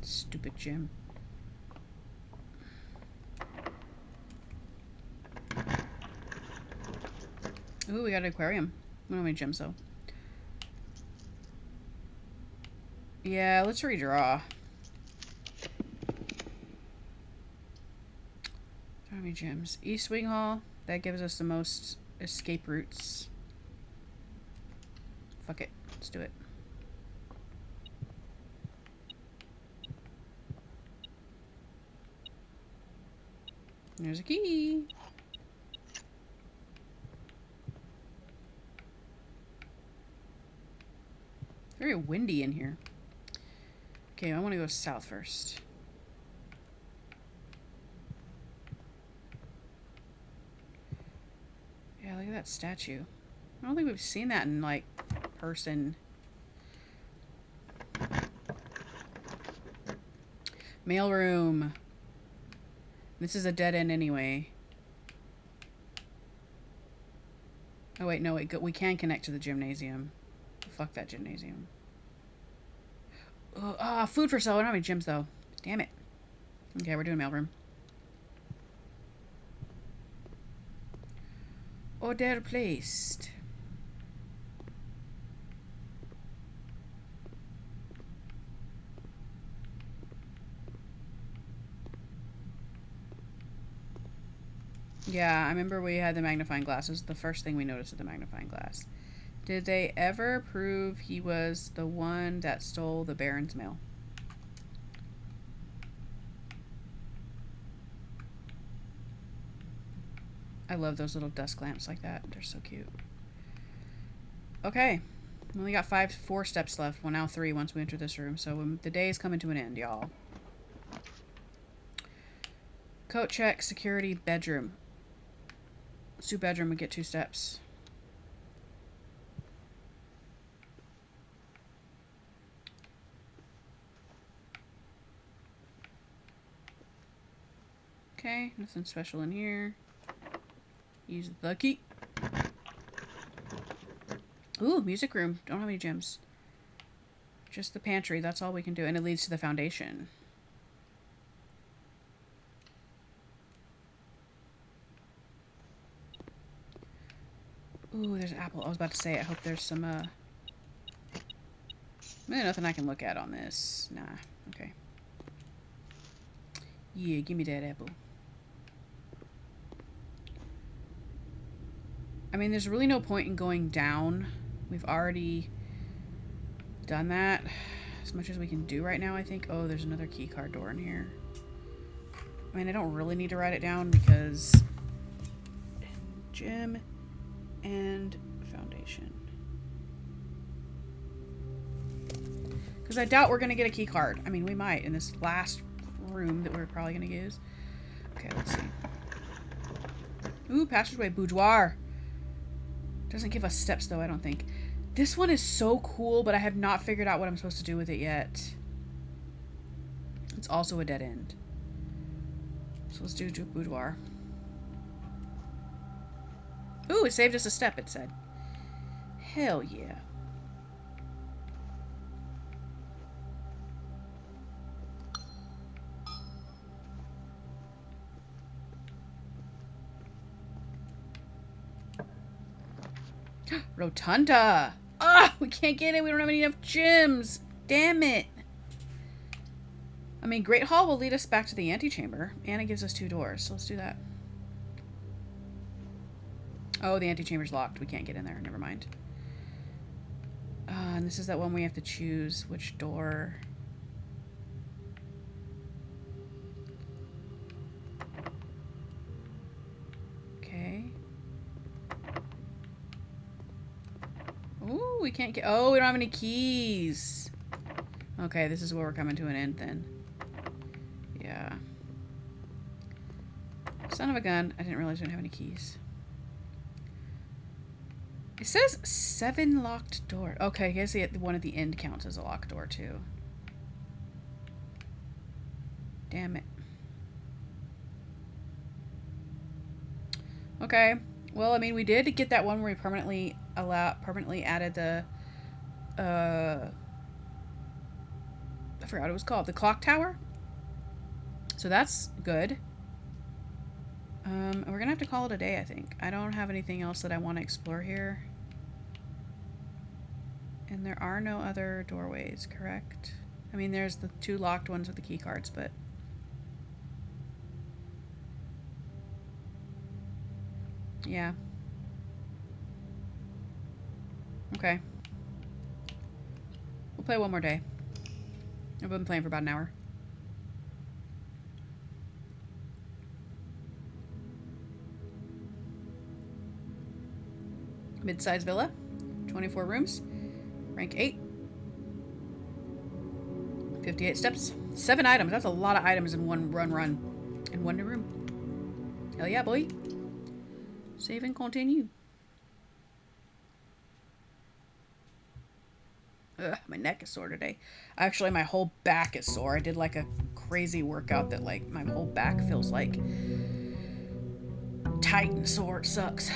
Stupid gym. Ooh, we got an aquarium. We don't have any gems though. Yeah, let's redraw. Don't have any gems. East Wing Hall. That gives us the most escape routes. Fuck it. Let's do it. There's a key. Very windy in here. Okay, I want to go south first. Yeah, look at that statue. I don't think we've seen that in, like, person. Mailroom. This is a dead end anyway. Oh wait, no, we can connect to the gymnasium. Fuck that gymnasium. Food for sale. I don't have any gyms though. Damn it. Okay, we're doing mailroom. Order placed. Yeah, I remember we had the magnifying glass. It was the first thing we noticed with the magnifying glass. Did they ever prove he was the one that stole the Baron's mail? I love those little desk lamps like that. They're so cute. Okay. We only got 4 steps left. Well, now 3 once we enter this room. So the day is coming to an end, y'all. Coat check, security, bedroom. Let's do bedroom and get 2 steps. Okay, nothing special in here. Use the key. Ooh, music room. Don't have any gems. Just the pantry. That's all we can do. And it leads to the foundation. Ooh, there's an apple. I was about to say, I hope there's some, nothing I can look at on this. Nah. Okay. Yeah, give me that apple. I mean, there's really no point in going down. We've already done that as much as we can do right now, I think. Oh, there's another key card door in here. I mean, I don't really need to write it down because gym and foundation. Because I doubt we're going to get a key card. I mean, we might in this last room that we're probably going to use. Okay, let's see. Ooh, passageway boudoir. Doesn't give us steps, though, I don't think. This one is so cool, but I have not figured out what I'm supposed to do with it yet. It's also a dead end. So let's do boudoir. Ooh, it saved us a step, it said. Hell yeah. Rotunda. Ah, we can't get it. We don't have enough gems. Damn it. I mean, Great Hall will lead us back to the antechamber, and it gives us 2 doors, so let's do that. Oh, the antechamber's locked. We can't get in there. Never mind. And this is that one we have to choose which door. Okay. Ooh, we can't get... Oh, we don't have any keys. Okay, this is where we're coming to an end then. Yeah. Son of a gun. I didn't realize we didn't have any keys. It says 7 locked doors. Okay, I guess the one at the end counts as a locked door too. Damn it. Okay. Well, I mean, we did get that one where we permanently added the I forgot what it was called. The clock tower. So that's good. We're gonna have to call it a day, I think. I don't have anything else that I want to explore here. And there are no other doorways, correct? I mean, there's the 2 locked ones with the key cards, but... Yeah. Okay. We'll play one more day. I've been playing for about an hour. Mid-size villa. 24 rooms. Rank 8. 58 steps. 7 items. That's a lot of items in one run. In one new room. Hell yeah, boy. Save and continue. Ugh, my neck is sore today. Actually, my whole back is sore. I did like a crazy workout that like my whole back feels like tight and sore. It sucks.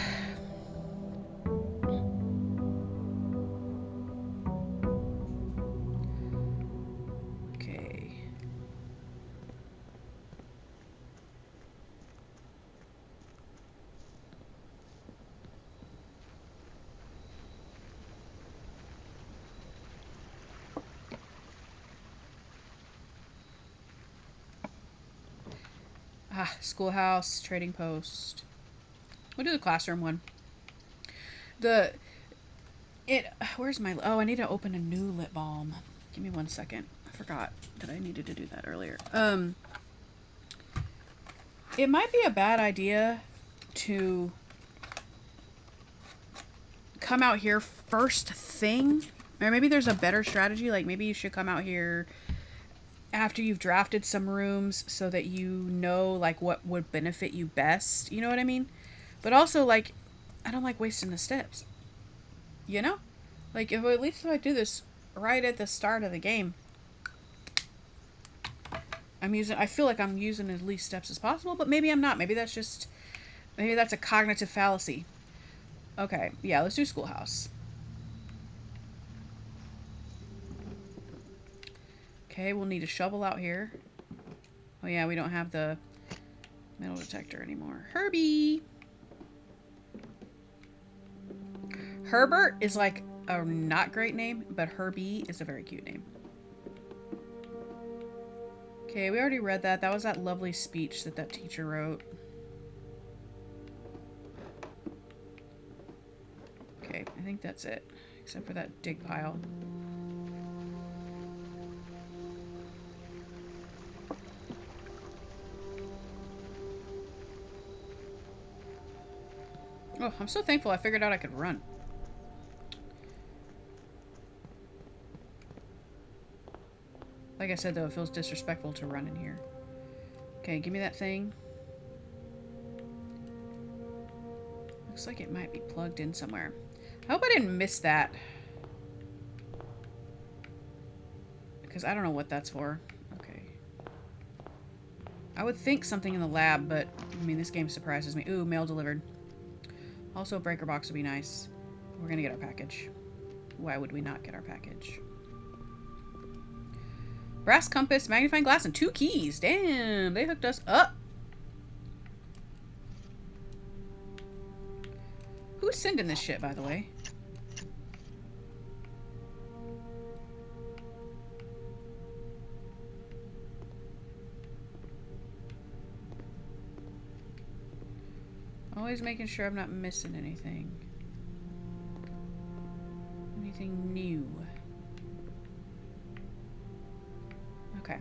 Okay. Ah, schoolhouse, trading post. We'll do the classroom one. Where's my... Oh, I need to open a new lip balm. Give me 1 second. I forgot that I needed to do that earlier. It might be a bad idea to come out here first thing. Or maybe there's a better strategy. Like, maybe you should come out here after you've drafted some rooms so that you know, like, what would benefit you best. You know what I mean? But also, like, I don't like wasting the steps. You know? Like, at least if I do this right at the start of the game, I feel like I'm using as least steps as possible, but maybe I'm not. Maybe that's a cognitive fallacy. Okay, yeah, let's do schoolhouse. Okay, we'll need a shovel out here. Oh yeah, we don't have the metal detector anymore. Herbie! Herbert is like a not great name, but Herbie is a very cute name. Okay, we already read that. That was that lovely speech that teacher wrote. Okay, I think that's it. Except for that dig pile. Oh, I'm so thankful I figured out I could run. Like I said, though, it feels disrespectful to run in here. Okay, give me that thing. Looks like it might be plugged in somewhere. I hope I didn't miss that. Because I don't know what that's for. Okay. I would think something in the lab, but, I mean, this game surprises me. Ooh, mail delivered. Also, a breaker box would be nice. We're gonna get our package. Why would we not get our package? Brass compass, magnifying glass, and 2 keys. Damn, they hooked us up. Who's sending this shit, by the way? Always making sure I'm not missing anything. Anything new. Okay.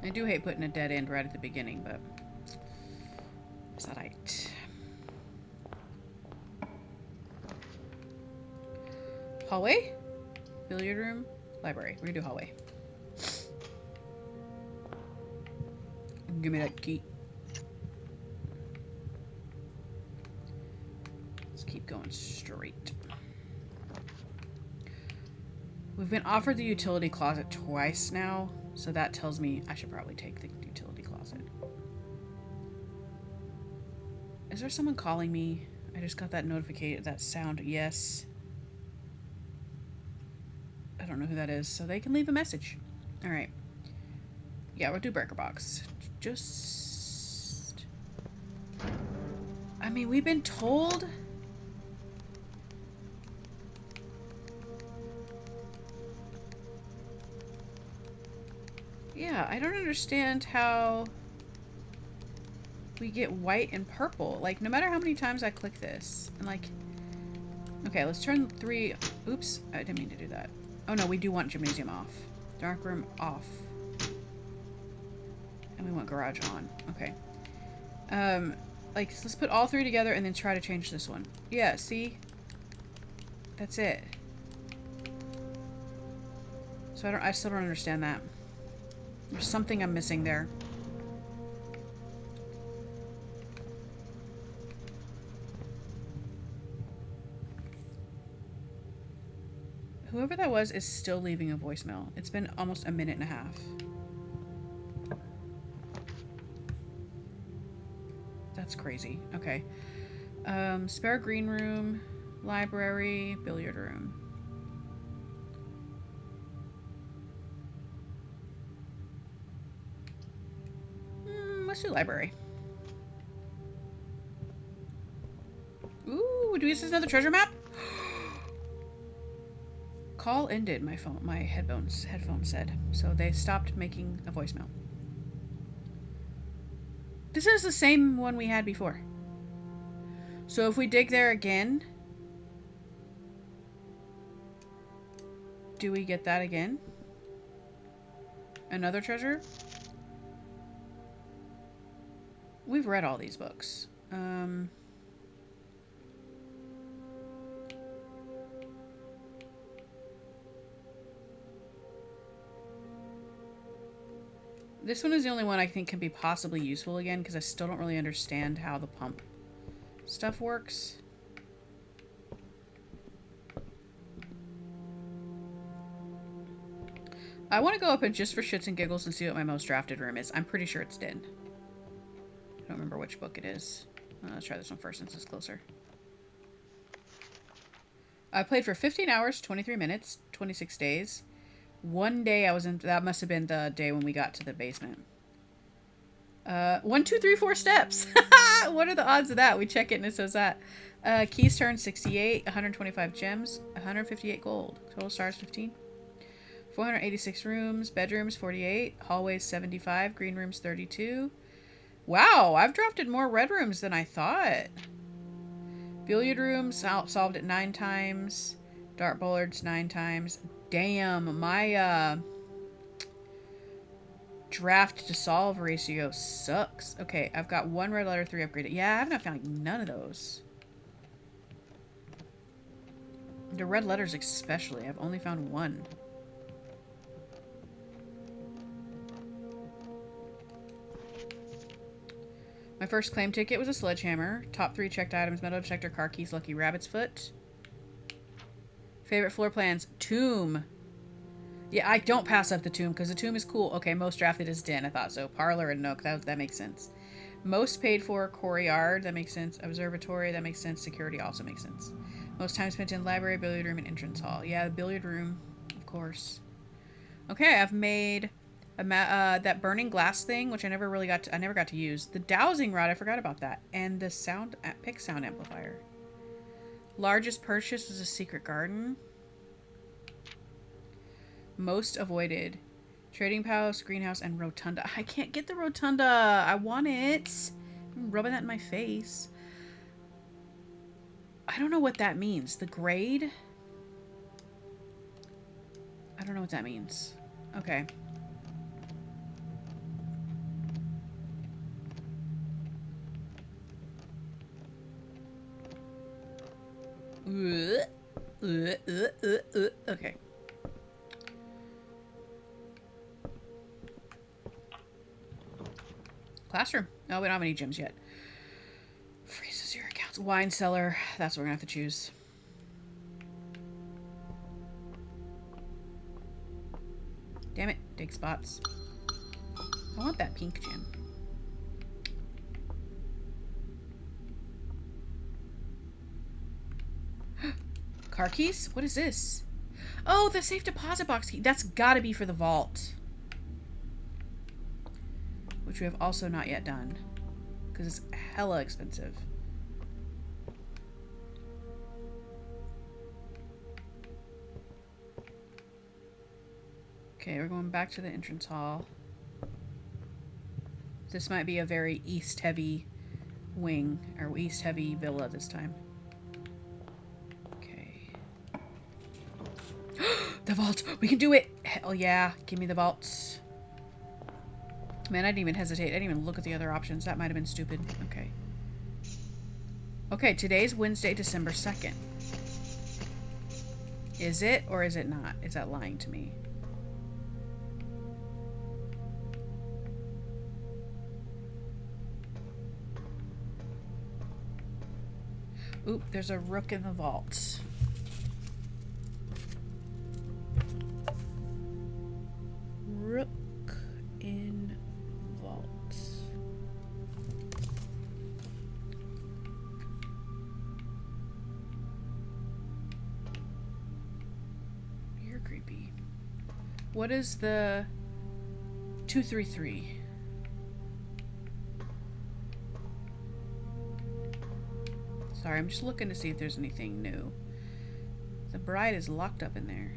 I do hate putting a dead end right at the beginning, but it's alright. Hallway? Billiard room? Library. We're gonna do hallway. Give me that key. Let's keep going straight. We've been offered the utility closet twice now, so that tells me I should probably take the utility closet. Is there someone calling me? I just got that notification, that sound. Yes. I don't know who that is, so they can leave a message. All right. Yeah, we'll do breaker box. Just... I mean, we've been told... Yeah, I don't understand how we get white and purple. Like, no matter how many times I click this. And like... Okay, let's turn 3... Oops, I didn't mean to do that. Oh no, we do want gymnasium off. Dark room off. And we want garage on. Okay. Like, let's put all 3 together and then try to change this one. Yeah, see? That's it. So I still don't understand that. There's something I'm missing there. Whoever that was is still leaving a voicemail. It's been almost a minute and a half. That's crazy. Okay. Spare green room, library, billiard room. Let's do library. Ooh, do we see another treasure map? Call ended, my headphones said. So they stopped making a voicemail. This is the same one we had before. So if we dig there again, do we get that again? Another treasure? We've read all these books. This one is the only one I think can be possibly useful again, because I still don't really understand how the pump stuff works. I want to go up and just for shits and giggles and see what my most drafted room is. I'm pretty sure it's dead. I don't remember which book it is. Let's try this one first since it's closer. I played for 15 hours, 23 minutes, 26 days. One day I was in... That must have been the day when we got to the basement. 1, 2, 3, 4 steps. What are the odds of that? We check it and it says that. Keys turn 68, 125 gems, 158 gold. Total stars 15. 486 rooms, bedrooms 48, hallways 75, green rooms 32. Wow, I've drafted more red rooms than I thought. Billiard rooms solved it 9 times. Dart bullards 9 times. Damn, my draft to solve ratio sucks. Okay, I've got 1 red letter, 3 upgraded. Yeah, I haven't found like none of those. The red letters especially. I've only found 1. My first claim ticket was a sledgehammer. Top 3 checked items: metal detector, car keys, lucky rabbit's foot. Favorite floor plans: tomb. Yeah, I don't pass up the tomb because the tomb is cool. Okay, most drafted is den. I thought so. Parlor and nook. That makes sense. Most paid for: courtyard. That makes sense. Observatory. That makes sense. Security also makes sense. Most time spent in library, billiard room, and entrance hall. Yeah, the billiard room, of course. Okay, I've made that burning glass thing, which I never got to use. The dowsing rod, I forgot about that, and the pick sound amplifier. Largest purchase was a secret garden. Most avoided: Trading house, greenhouse, and rotunda. I can't get the rotunda. I want it. I'm rubbing that in my face. I don't know what that means. The grade? I don't know what that means. Okay. Okay. Classroom. No, we don't have any gyms yet. Freezes your accounts. Wine cellar. That's what we're gonna have to choose. Damn it. Dig spots. I want that pink gym. Car keys? What is this? Oh, the safe deposit box key. That's gotta be for the vault. Which we have also not yet done. Because it's hella expensive. Okay, we're going back to the entrance hall. This might be a very east-heavy wing, or east-heavy villa this time. Okay. The vault! We can do it! Hell yeah, give me the vault. Man, I didn't even hesitate. I didn't even look at the other options. That might have been stupid. Okay. Okay, today's Wednesday, December 2nd. Is it, or is it not? Is that lying to me? Oop, there's a rook in the vault. Rook in vault. You're creepy. What is the 233? Sorry, I'm just looking to see if there's anything new. The bride is locked up in there.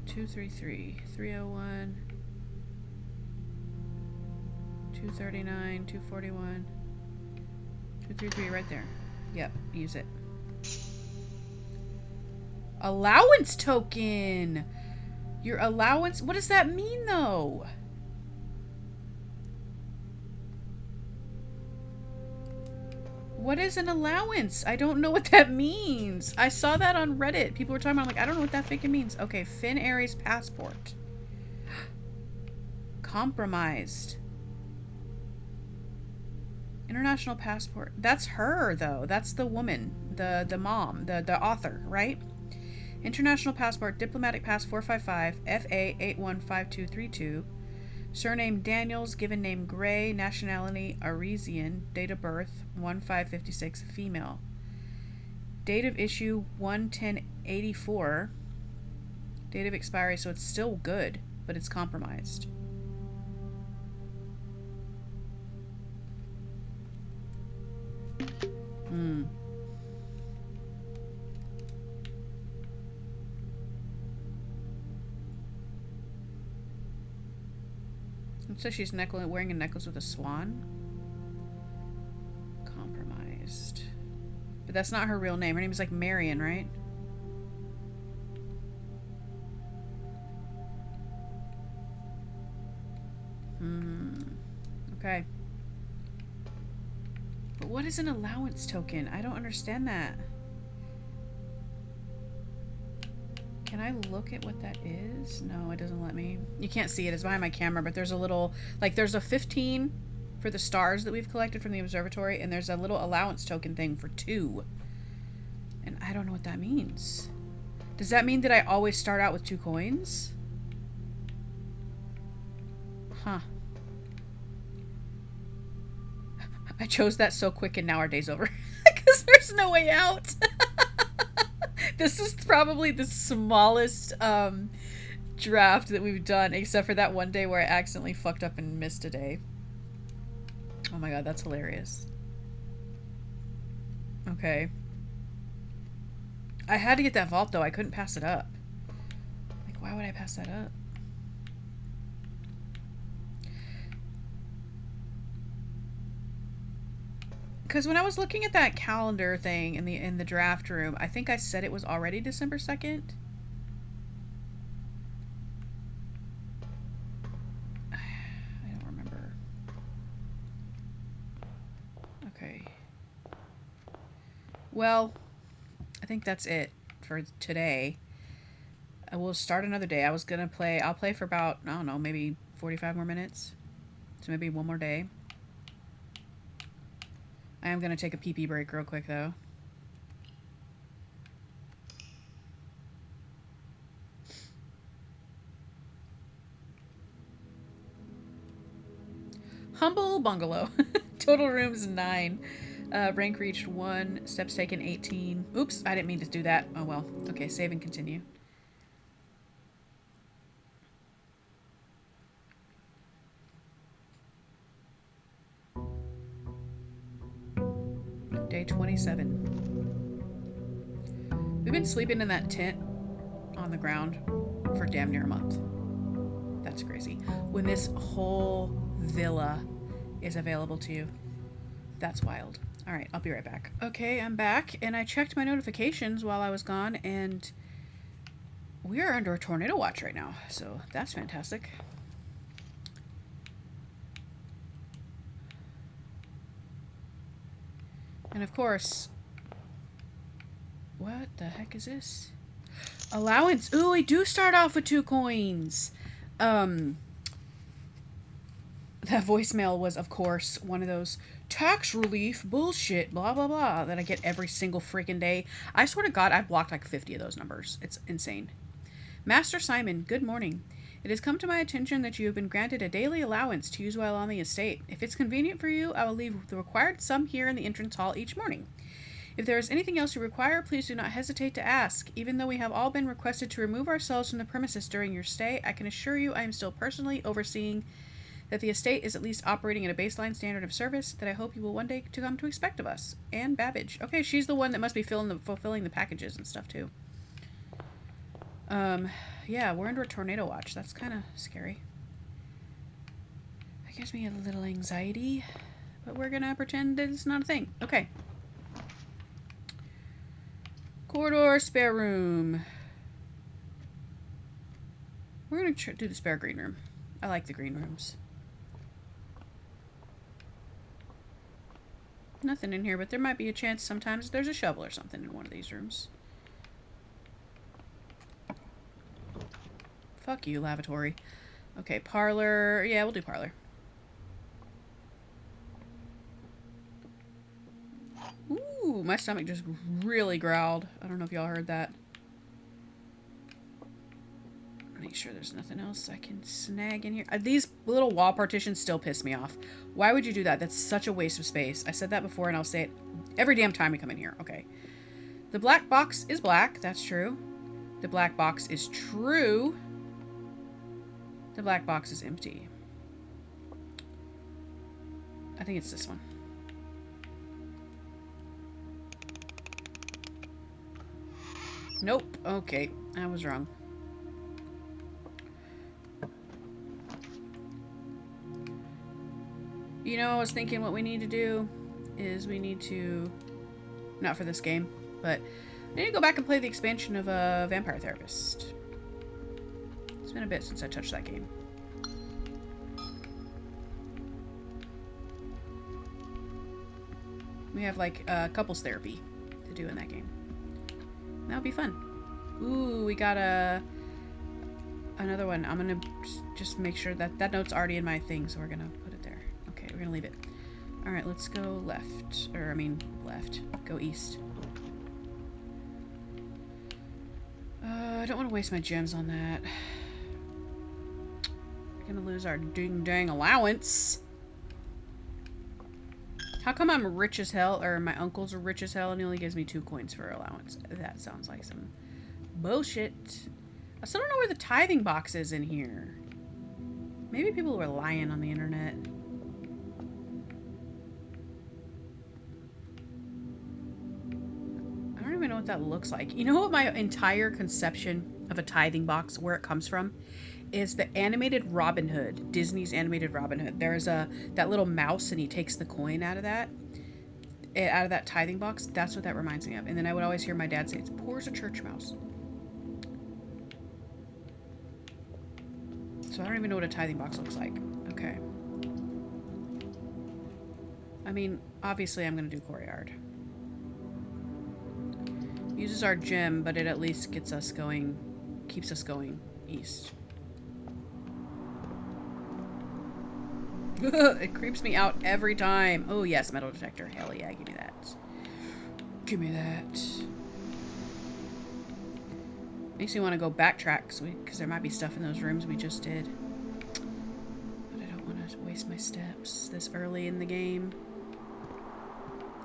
233, 301, 239, 241, 233 right there. Yep, use it. Allowance token! Your allowance? What does that mean though? What is an allowance? I don't know what that means. I saw that on Reddit. People were talking about, like, I don't know what that freaking means. Okay, Finn Aries passport. Compromised. International passport. That's her, though. That's the woman. The mom. The author, right? International passport. Diplomatic pass 455. FA 815232. Surname Daniels, given name Gray, nationality Arisian, date of birth 1556, female. Date of issue 1/10/84. Date of expiry, so it's still good, but it's compromised. So she's wearing a necklace with a swan. Compromised. But that's not her real name. Her name is like Marion, right? Okay. But what is an allowance token? I don't understand that. Can I look at what that is? No, it doesn't let me. You can't see it. It's behind my camera, but there's a little, like, there's a 15 for the stars that we've collected from the observatory, and there's a little allowance token thing for 2. And I don't know what that means. Does that mean that I always start out with 2 coins? Huh. I chose that so quick and now our day's over. Because there's no way out. This is probably the smallest draft that we've done, except for that one day where I accidentally fucked up and missed a day. Oh my god, that's hilarious. Okay. I had to get that vault though. I couldn't pass it up. Like, why would I pass that up? Because when I was looking at that calendar thing in the draft room, I think I said it was already December 2nd. I don't remember. Okay. Well, I think that's it for today. I will start another day. I was gonna play. I'll play for about, I don't know, maybe 45 more minutes. So maybe one more day. I am gonna take a pee-pee break real quick though. Humble bungalow. Total rooms 9. Rank reached 1. Steps taken 18. Oops, I didn't mean to do that. Oh well. Okay, save and continue. Day 27. We've been sleeping in that tent on the ground for damn near a month. That's crazy. When this whole villa is available to you. That's wild. All right, I'll be right back. Okay, I'm back, and I checked my notifications while I was gone, and we are under a tornado watch right now, so that's fantastic. And of course, what the heck is this? Allowance. Ooh, we do start off with 2 coins. That voicemail was, of course, one of those tax relief bullshit, blah, blah, blah, that I get every single freaking day. I swear to God, I've blocked like 50 of those numbers. It's insane. Master Simon, good morning. It has come to my attention that you have been granted a daily allowance to use while on the estate. If it's convenient for you, I will leave the required sum here in the entrance hall each morning. If there is anything else you require, please do not hesitate to ask. Even though we have all been requested to remove ourselves from the premises during your stay, I can assure you I am still personally overseeing that the estate is at least operating at a baseline standard of service that I hope you will one day to come to expect of us. Anne Babbage. Okay, she's the one that must be fulfilling the packages and stuff too. Yeah, we're under a tornado watch. That's kind of scary. That gives me a little anxiety, but we're gonna pretend that it's not a thing. Okay. Corridor, spare room. We're gonna do the spare green room. I like the green rooms. Nothing in here, but there might be a chance sometimes there's a shovel or something in one of these rooms. Fuck you, lavatory. Okay, parlor. Yeah, we'll do parlor. Ooh, my stomach just really growled. I don't know if y'all heard that. Make sure there's nothing else I can snag in here. These little wall partitions still piss me off. Why would you do that? That's such a waste of space. I said that before and I'll say it every damn time we come in here. Okay. The black box is black. That's true. The black box is true. The black box is empty. I think it's this one. Nope. Okay. I was wrong. You know, I was thinking what we need to do is we need to, not for this game, but I need to go back and play the expansion of a Vampire Therapist. It's been a bit since I touched that game. We have like couples therapy to do in that game. That would be fun. Ooh, we got another one. I'm gonna just make sure that that note's already in my thing, so we're gonna put it there. Okay, we're gonna leave it. All right, let's go left, or I mean left. Go east. I don't want to waste my gems on that. We're gonna lose our ding-dang allowance. How come I'm rich as hell, or my uncles are rich as hell, and he only gives me 2 coins for allowance? That sounds like some bullshit. I still don't know where the tithing box is in here. Maybe people were lying on the internet. I don't even know what that looks like. You know what my entire conception of a tithing box, where it comes from, is the animated Robin Hood, Disney's animated Robin Hood. There's that little mouse and he takes the coin out of that. it out of that tithing box. That's what that reminds me of. And then I would always hear my dad say, it's poor as a church mouse. So I don't even know what a tithing box looks like. Okay. I mean, obviously I'm going to do courtyard. Uses our gem, but it at least gets us going, keeps us going east. It creeps me out every time. Oh yes, metal detector. Hell yeah, give me that. Give me that. Makes me want to go backtrack because there might be stuff in those rooms we just did. But I don't want to waste my steps this early in the game.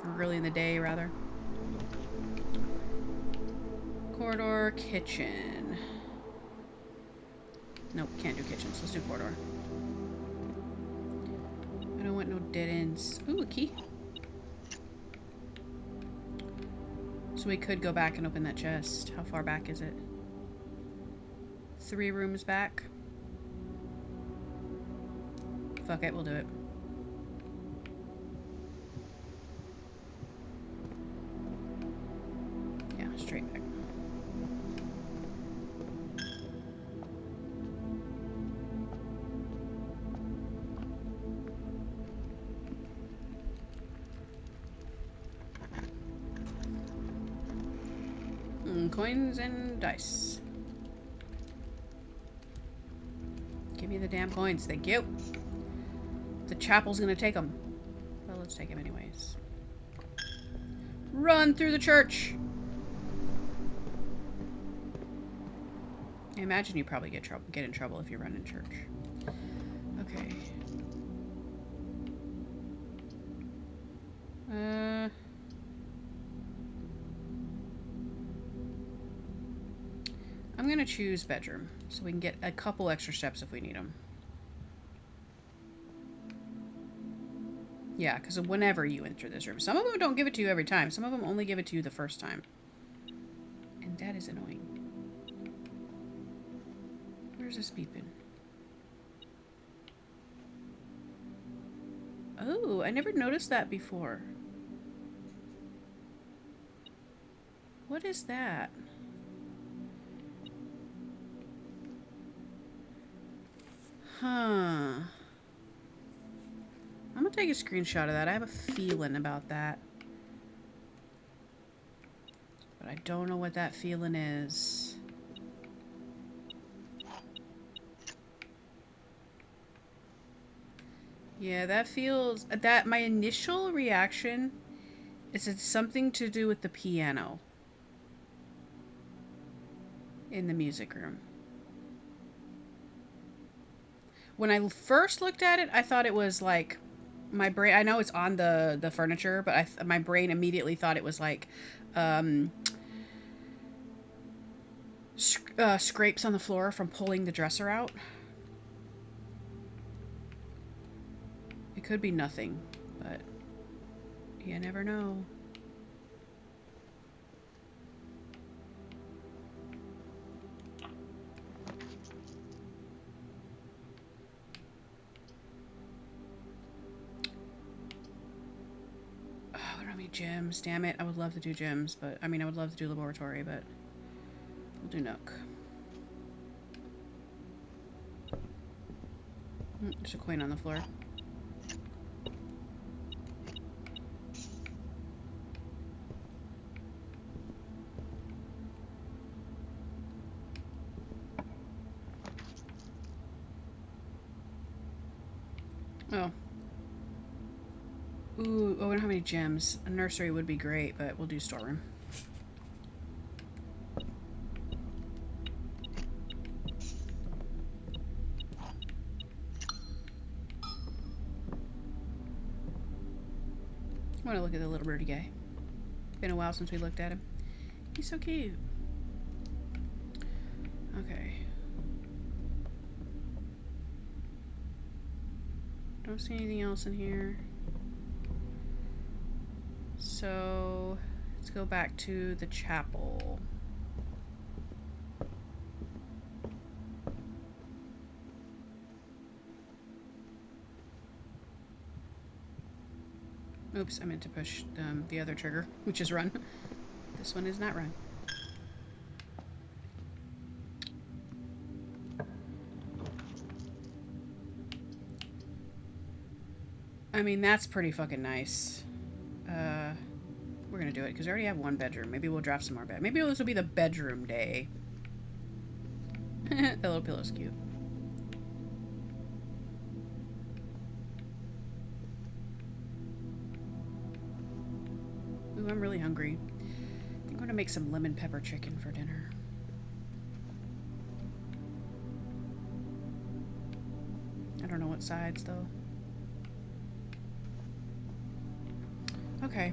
Or early in the day, rather. Corridor, kitchen. Nope, can't do kitchens. Let's do corridor. I don't want no dead ends. Ooh, a key. So we could go back and open that chest. How far back is it? 3 rooms back. Fuck it, we'll do it. Yeah, straight back. Coins and dice. Give me the damn coins. Thank you. The chapel's gonna take them. Well, let's take them anyways. Run through the church! I imagine you probably get in trouble if you run in church. Okay. I'm gonna choose bedroom, so we can get a couple extra steps if we need them. Yeah, because whenever you enter this room. Some of them don't give it to you every time. Some of them only give it to you the first time. And that is annoying. Where's this beeping? Oh, I never noticed that before. What is that? Huh. I'm gonna take a screenshot of that. I have a feeling about that. But I don't know what that feeling is. Yeah, that feels... that my initial reaction is it's something to do with the piano in the music room. When I first looked at it, I thought it was like my brain. I know it's on the furniture, but my brain immediately thought it was like scrapes on the floor from pulling the dresser out. It could be nothing, but you never know. Gems, damn it. I would love to do gems, but I mean, I would love to do laboratory, but we'll do Nook. There's a coin on the floor. Oh. Ooh, oh, I don't have any gems. A nursery would be great, but we'll do storeroom. I want to look at the little birdie guy. Been a while since we looked at him. He's so cute. Okay. Don't see anything else in here. So, let's go back to the chapel. Oops, I meant to push the other trigger, which is run. This one is not run. I mean, that's pretty fucking nice. We're gonna do it, because we already have one bedroom. Maybe we'll draft some more bed. Maybe this will be the bedroom day. That little pillow's cute. Ooh, I'm really hungry. I think I'm gonna make some lemon pepper chicken for dinner. I don't know what sides, though. Okay.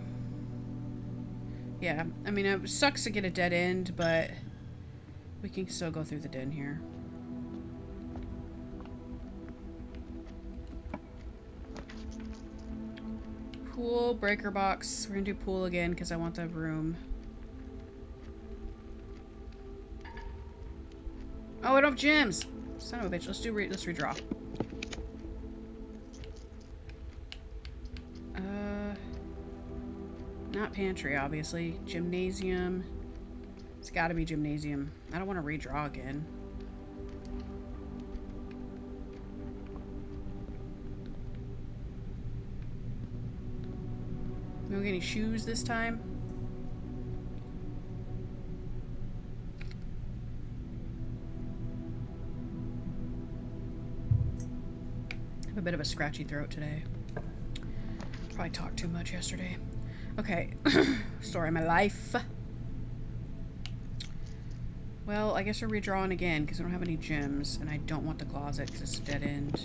Yeah, I mean, it sucks to get a dead end, but we can still go through the den here. Pool, breaker box. We're gonna do pool again because I want the room. Oh, I don't have gems! Son of a bitch. Let's redraw. Not pantry, obviously. Gymnasium. It's gotta be gymnasium. I don't want to redraw again. We don't get any shoes this time. I have a bit of a scratchy throat today. Probably talked too much yesterday. Okay. Story of my life. Well, I guess we're redrawing again because I don't have any gems, and I don't want the closet because it's a dead end.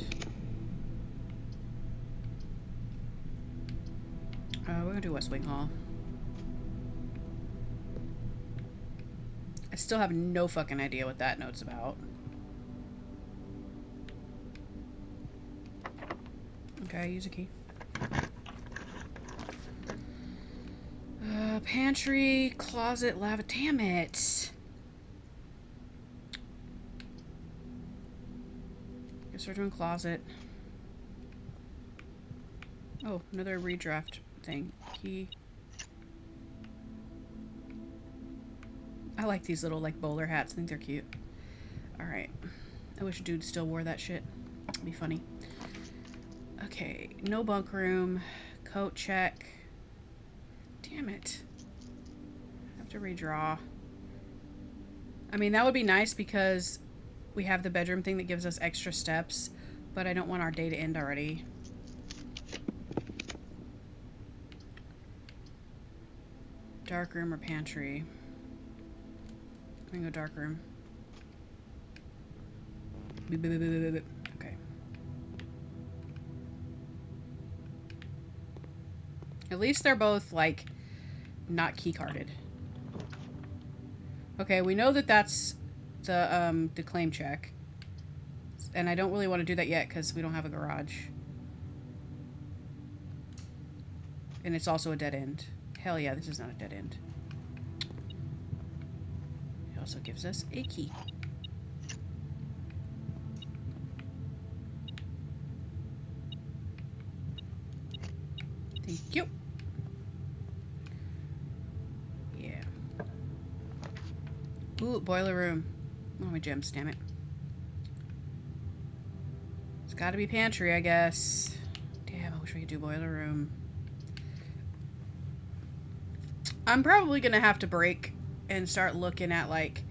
We're gonna do West Wing Hall. I still have no fucking idea what that note's about. Okay, use a key. Pantry, closet, lava. Damn it. Guess we're doing closet. Oh, another redraft thing. Key. I like these little, like, bowler hats. I think they're cute. Alright. I wish dude still wore that shit. It'd be funny. Okay. No bunk room. Coat check. Damn it. I have to redraw. I mean, that would be nice because we have the bedroom thing that gives us extra steps, but I don't want our day to end already. Dark room or pantry? I'm gonna go dark room. Okay. At least they're both, like, not key-carded. Okay, we know that that's the claim check. And I don't really want to do that yet because we don't have a garage. And it's also a dead end. Hell yeah, this is not a dead end. It also gives us a key. Thank you. Yeah. Ooh, boiler room. Oh, my gems, damn it. It's gotta be pantry, I guess. Damn, I wish we could do boiler room. I'm probably gonna have to break and start looking at, like,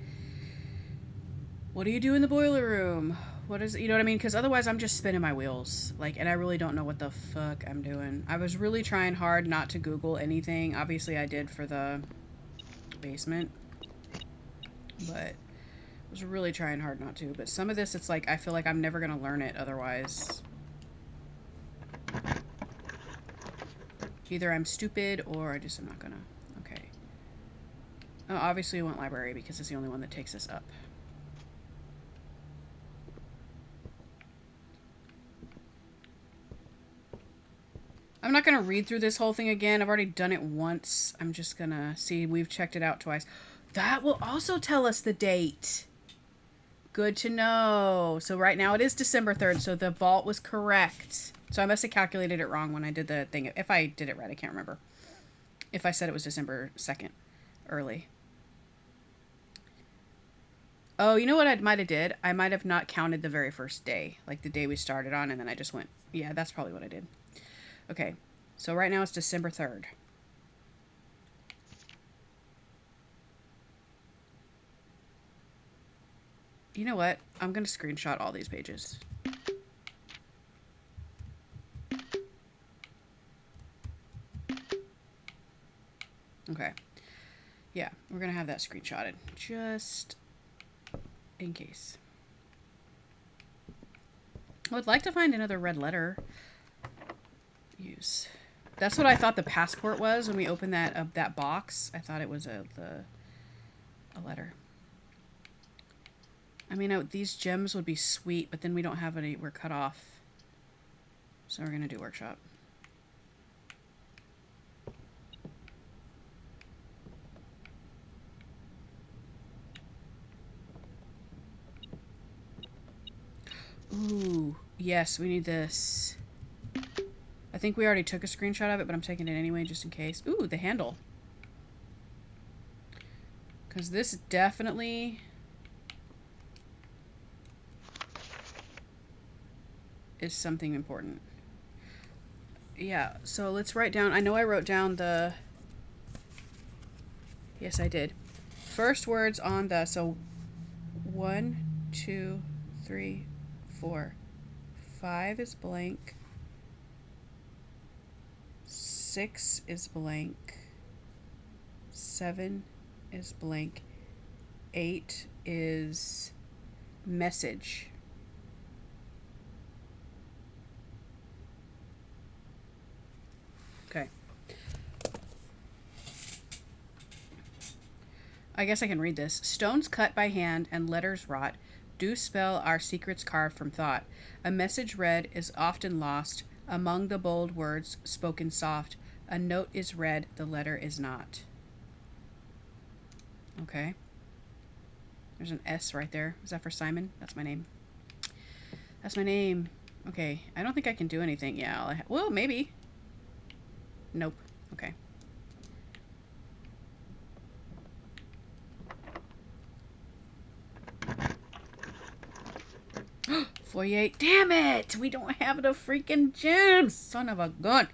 what do you do in the boiler room? What is it? You know what I mean? Because otherwise I'm just spinning my wheels. Like, and I really don't know what the fuck I'm doing. I was really trying hard not to Google anything. Obviously I did for the basement. But I was really trying hard not to. But some of this, it's like, I feel like I'm never going to learn it otherwise. Either I'm stupid or I just am not going to. Okay. Oh, obviously we want library because it's the only one that takes us up. I'm not going to read through this whole thing again. I've already done it once. I'm just going to see. We've checked it out twice. That will also tell us the date. Good to know. So right now it is December 3rd, so the vault was correct. So I must have calculated it wrong when I did the thing. If I did it right, I can't remember. If I said it was December 2nd, early. Oh, you know what I might have did? I might have not counted the very first day. Like the day we started on, and then I just went, yeah, that's probably what I did. Okay, so right now it's December 3rd. You know what? I'm going to screenshot all these pages. Okay. Yeah, we're going to have that screenshotted. Just in case. I would like to find another red letter. Use. That's what I thought the passport was when we opened that box. I thought it was a letter. I mean, these gems would be sweet, but then we don't have any. We're cut off. So we're going to do workshop. Ooh, yes, we need this. I think we already took a screenshot of it, but I'm taking it anyway just in case. Ooh, the handle. Because this definitely is something important. Yeah, so let's write down. I know I wrote down the... Yes, I did. First words on the... So 1, 2, 3, 4. 5 is blank. 6 is blank. 7 is blank. 8 is message. Okay. I guess I can read this. Stones cut by hand and letters wrought do spell our secrets carved from thought. A message read is often lost among the bold words spoken soft. A note is read, the letter is not. Okay. There's an S right there. Is that for Simon? That's my name. That's my name. Okay. I don't think I can do anything. Yeah. Well, maybe. Nope. Okay. $48. Damn it! We don't have the freaking gems! Son of a gun.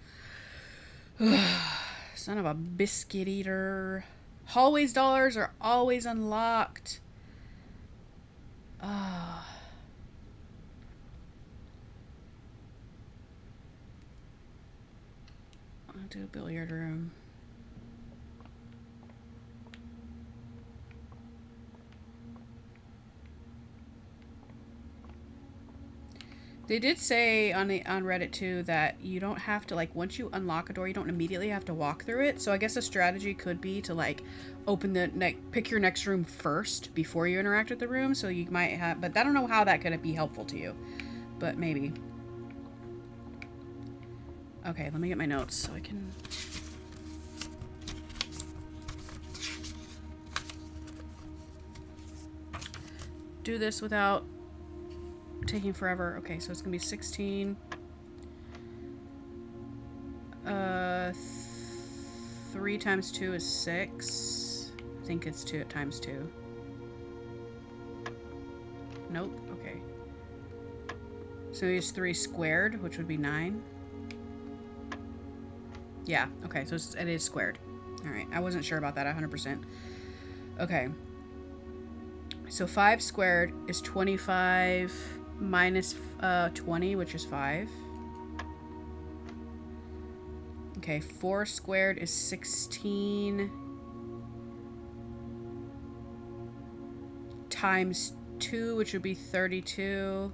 Son of a biscuit eater. Hallways dollars are always unlocked. I'll do a billiard room. They did say on Reddit too that you don't have to, like, once you unlock a door, you don't immediately have to walk through it. So I guess a strategy could be to, like, pick your next room first before you interact with the room. So you might have, but I don't know how that could be helpful to you, but maybe. Okay, let me get my notes so I can. Do this without taking forever. Okay, so it's gonna be 16. 3 times 2 is 6. I think it's 2 times 2. Nope. Okay. So it's 3 squared, which would be 9. Yeah. Okay. So it is squared. All right. I wasn't sure about that 100%. Okay. So 5 squared is 25 minus 20, which is 5. Okay, 4 squared is 16 times 2, which would be 32,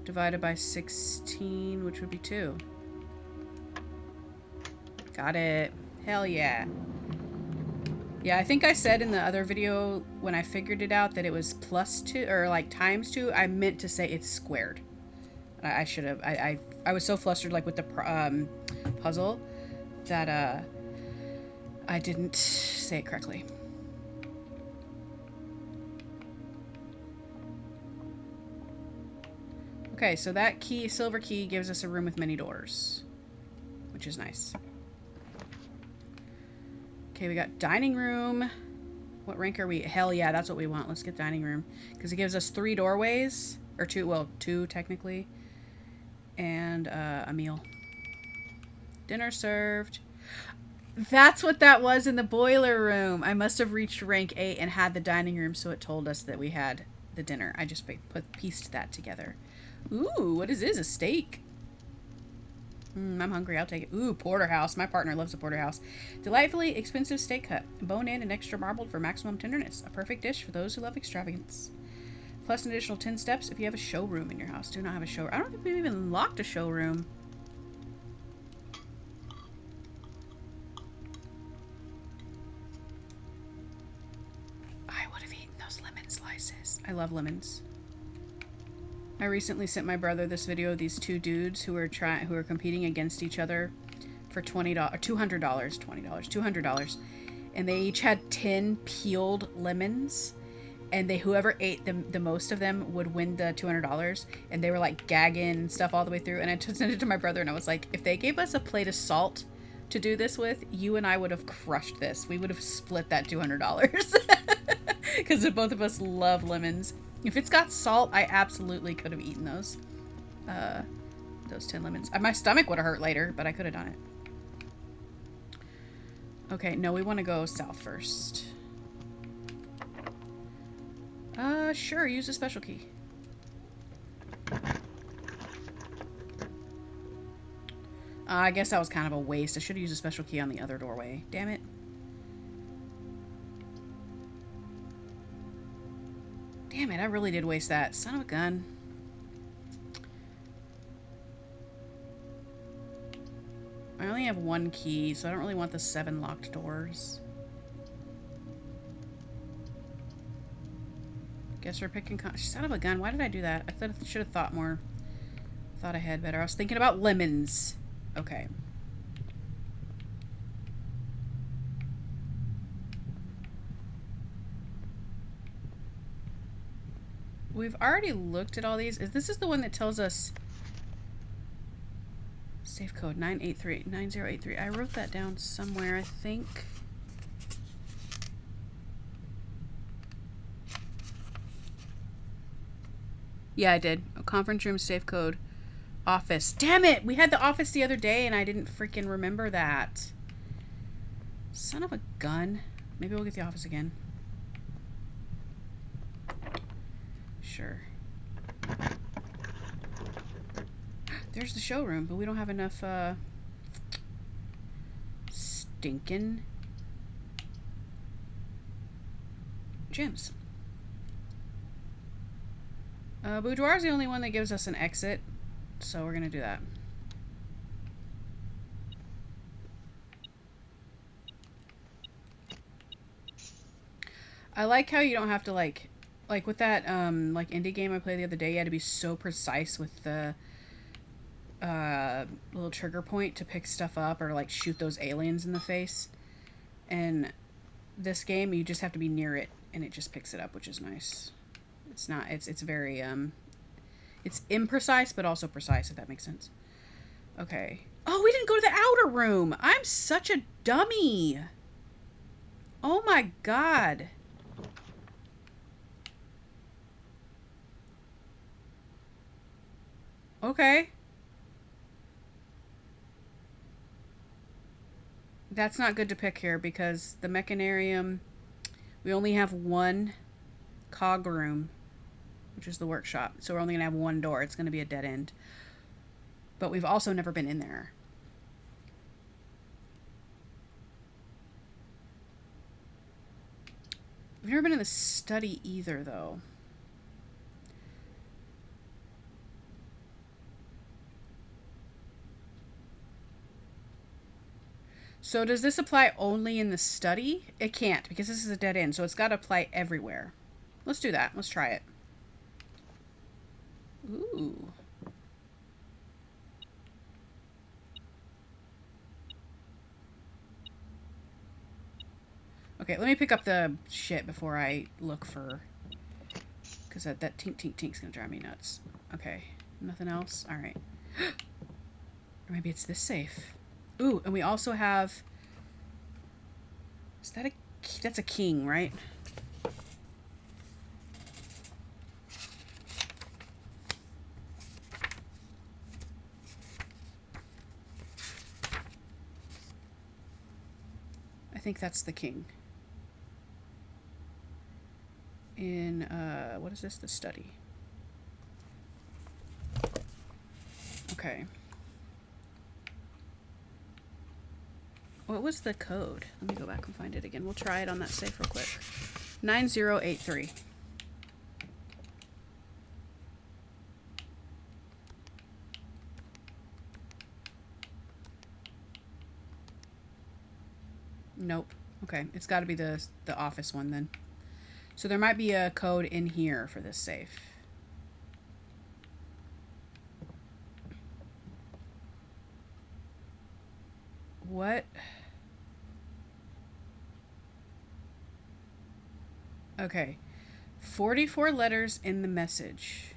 divided by 16, which would be 2. Got it. Hell yeah. Yeah, I think I said in the other video when I figured it out that it was plus 2 or like times 2. I meant to say it's squared. I should have. I was so flustered like with the puzzle that I didn't say it correctly. Okay, so that key, silver key, gives us a room with many doors, which is nice. Okay, we got dining room. What rank are we? Hell yeah, that's what we want. Let's get dining room. Because it gives us 3 doorways. Or 2, well, 2 technically. And a meal. Dinner served. That's what that was in the boiler room. I must have reached rank 8 and had the dining room, so it told us that we had the dinner. I just pieced that together. Ooh, what is this? A steak? I'm hungry. I'll take it. Ooh, porterhouse. My partner loves a porterhouse. Delightfully expensive steak cut. Bone-in and extra marbled for maximum tenderness. A perfect dish for those who love extravagance. Plus an additional 10 steps if you have a showroom in your house. Do not have a showroom. I don't think we've even locked a showroom. I would have eaten those lemon slices. I love lemons. I recently sent my brother this video of these 2 dudes who are competing against each other for $200, and they each had 10 peeled lemons, and whoever ate the most of them would win the $200, and they were like gagging and stuff all the way through. And I sent it to my brother, and I was like, if they gave us a plate of salt to do this with, you and I would have crushed this. We would have split that $200 because both of us love lemons. If it's got salt, I absolutely could have eaten those 10 lemons. My stomach would have hurt later, but I could have done it. Okay, no, we want to go south first. Sure, use a special key. I guess that was kind of a waste. I should have used a special key on the other doorway. Damn it. Damn it, I really did waste that. Son of a gun. I only have 1 key, so I don't really want the 7 locked doors. Guess we're picking... Son of a gun, why did I do that? I should have thought more. Thought ahead better. I was thinking about lemons. Okay. We've already looked at all these. This is the one that tells us safe code 9083. I wrote that down somewhere, I think. Yeah, I did. A conference room safe code. Office. Damn it! We had the office the other day and I didn't freaking remember that. Son of a gun. Maybe we'll get the office again. Sure. There's the showroom, but we don't have enough stinking gems. Boudoir is the only one that gives us an exit, so we're gonna do that. I like how you don't have to like with that like indie game I played the other day, you had to be so precise with the little trigger point to pick stuff up or like shoot those aliens in the face. And this game you just have to be near it and it just picks it up, which is nice. It's not it's very it's imprecise but also precise, if that makes sense. Okay. Oh, we didn't go to the outer room. I'm such a dummy. Oh my god. Okay. That's not good to pick here because the mechanarium, we only have 1 cog room, which is the workshop. So we're only going to have 1 door. It's going to be a dead end. But we've also never been in there. We've never been in the study either, though. So does this apply only in the study? It can't, because this is a dead end, so it's got to apply everywhere. Let's do that. Let's try it. Ooh. Okay, let me pick up the shit before I look for... Because that tink tink tink's going to drive me nuts. Okay. Nothing else? Alright. Or maybe it's this safe. Ooh, and we also have... Is that a... That's a king, right? I think that's the king. In, what is this? The study. Okay. What was the code? Let me go back and find it again. We'll try it on that safe real quick. 9083. Nope. Okay, it's got to be the office one then. So there might be a code in here for this safe. What? Okay. 44 letters in the message.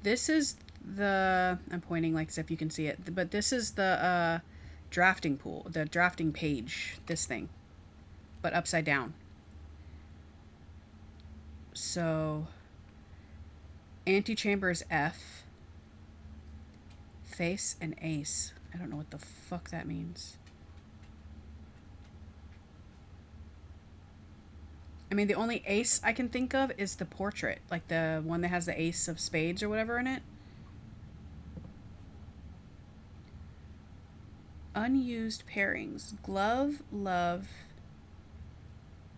This is the... I'm pointing like as if you can see it. But this is the drafting pool. The drafting page. This thing. But upside down. So... Antechamber is F. Face and ace. I don't know what the fuck that means. I mean, the only ace I can think of is the portrait. Like the one that has the ace of spades or whatever in it. Unused pairings. Glove, love,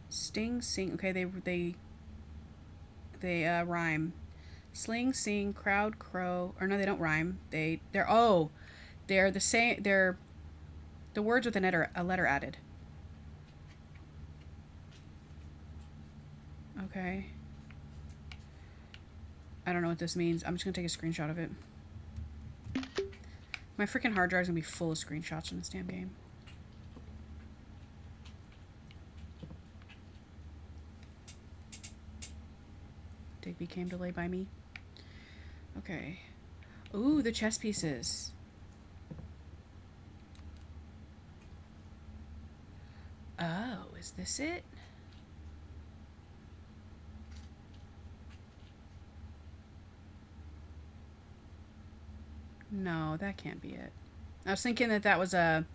sting, sing. Okay, they rhyme. Sling, sing, crowd, crow. Or no, they don't rhyme. They're the same. They're the words with a letter added. Okay. I don't know what this means. I'm just gonna take a screenshot of it. My freaking hard drive's gonna be full of screenshots from this damn game. Digby came to lay by me. Okay. Ooh, the chess pieces. Oh, is this it? No, that can't be it. I was thinking that was a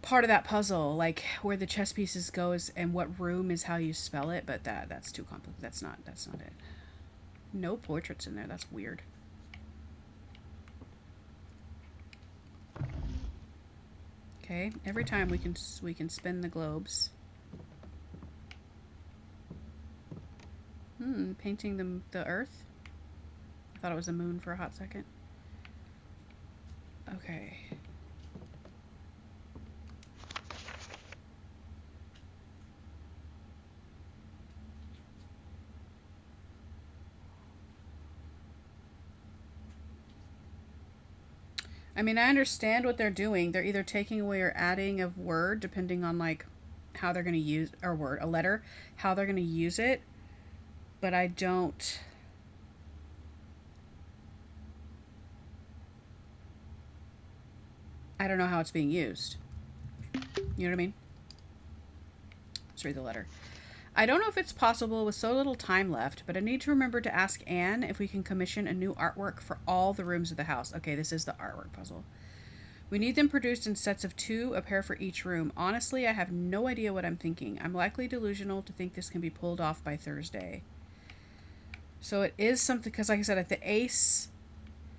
part of that puzzle, like where the chess pieces goes and what room is how you spell it, but that's too complicated. That's not it. No portraits in there. That's weird. Okay, every time we can spin the globes. Painting the earth. I thought it was a moon for a hot second. Okay. I mean, I understand what they're doing. They're either taking away or adding a word, depending on, like, how they're going to use... Or word, a letter. How they're going to use it. But I don't... I don't know how it's being used. You know what I mean? Let's read the letter. I don't know if it's possible with so little time left, but I need to remember to ask Anne if we can commission a new artwork for all the rooms of the house. Okay, this is the artwork puzzle. We need them produced in sets of 2, a pair for each room. Honestly, I have no idea what I'm thinking. I'm likely delusional to think this can be pulled off by Thursday. So it is something, because like I said, at the ace...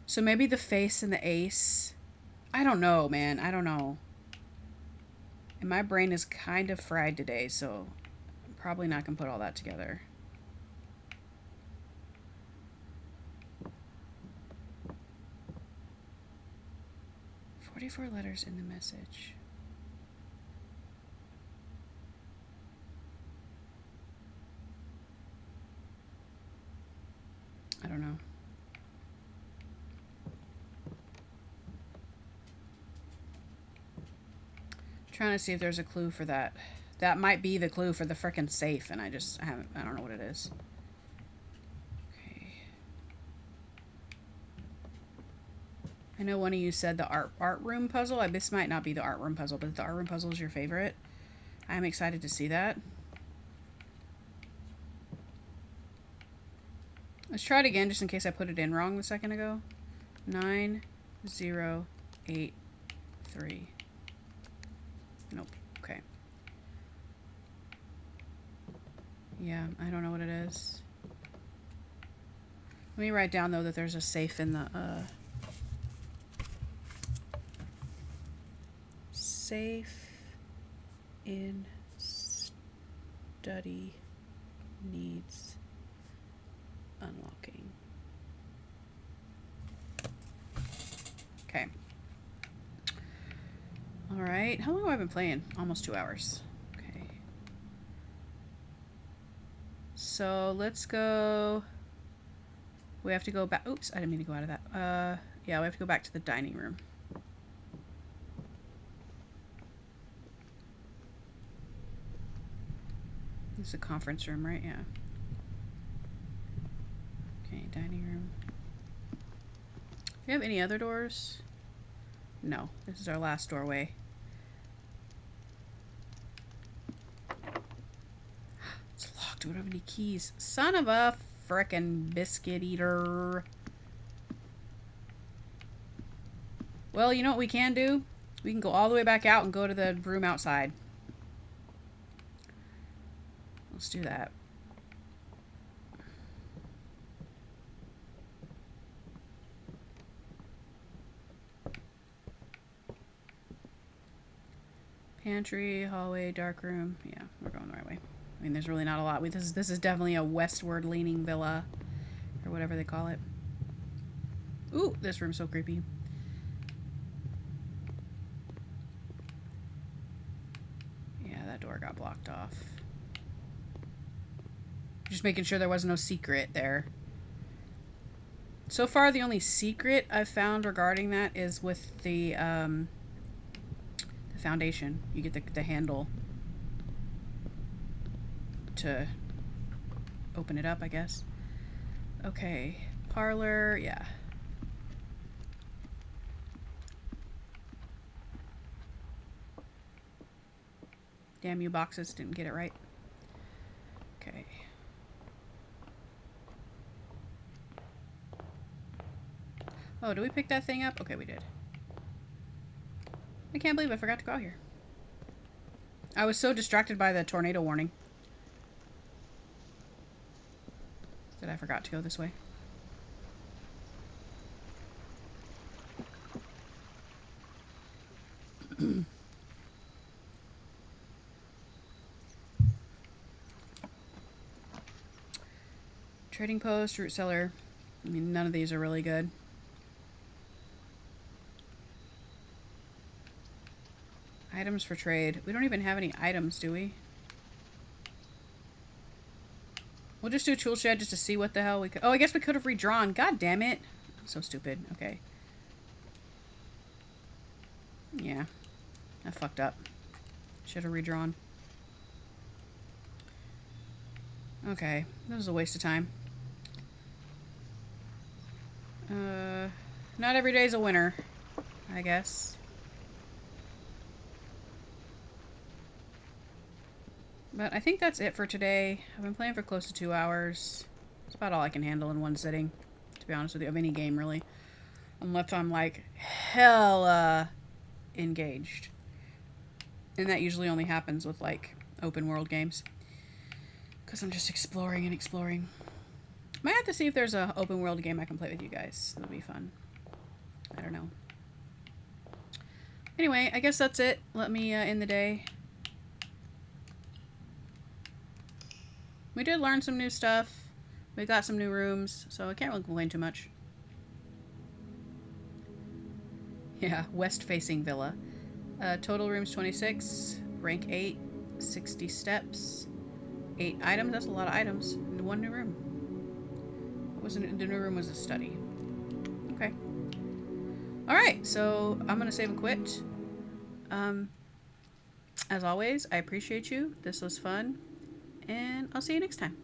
So maybe the face and the ace... I don't know, man. I don't know. And my brain is kind of fried today, so I'm probably not going to put all that together. "44 letters in the message." I don't know. Trying to see if there's a clue for that. That might be the clue for the frickin' safe, and I don't know what it is. Okay. I know one of you said the art room puzzle. This might not be the art room puzzle, but the art room puzzle is your favorite. I'm excited to see that. Let's try it again, just in case I put it in wrong a second ago. 9083. Nope. Okay. Yeah, I don't know what it is. Let me write down, though, that there's a safe in the, safe in study needs unlocking. Okay. Alright. How long have I been playing? Almost 2 hours. Okay. So, let's go... We have to go back... Oops, I didn't mean to go out of that. Yeah, we have to go back to the dining room. This is a conference room, right? Yeah. Okay, dining room. Do you have any other doors? No. This is our last doorway. It's locked. We don't have any keys. Son of a frickin' biscuit eater. Well, you know what we can do? We can go all the way back out and go to the room outside. Let's do that. Pantry, hallway, dark room. Yeah, we're going the right way. I mean, there's really not a lot. This is definitely a westward-leaning villa, or whatever they call it. Ooh, this room's so creepy. Yeah, that door got blocked off. Just making sure there was no secret there. So far, the only secret I've found regarding that is with the foundation. You get the handle to open it up, I guess. Okay. Parlor, yeah. Damn you boxes, didn't get it right. Okay. Oh, did we pick that thing up? Okay, we did. I can't believe I forgot to go out here. I was so distracted by the tornado warning that I forgot to go this way. Trading post, root cellar. I mean, none of these are really good. Items for trade. We don't even have any items, do we? We'll just do tool shed just to see what the hell we could... Oh, I guess we could have redrawn. God damn it. So stupid. Okay. Yeah. I fucked up. Should have redrawn. Okay. That was a waste of time. Not every day's a winner, I guess. But I think that's it for today. I've been playing for close to 2 hours. It's about all I can handle in one sitting, to be honest with you, of any game, really. Unless I'm, like, hella engaged. And that usually only happens with, like, open world games. Because I'm just exploring and exploring. Might have to see if there's an open world game I can play with you guys. That'll be fun. I don't know. Anyway, I guess that's it. Let me end the day. We did learn some new stuff. We got some new rooms, so I can't really complain too much. Yeah, west-facing villa. Total rooms 26, rank 8, 60 steps, 8 items. That's a lot of items. And 1 new room. The new room was a study. Okay. Alright, so I'm going to save and quit. As always, I appreciate you. This was fun. And I'll see you next time.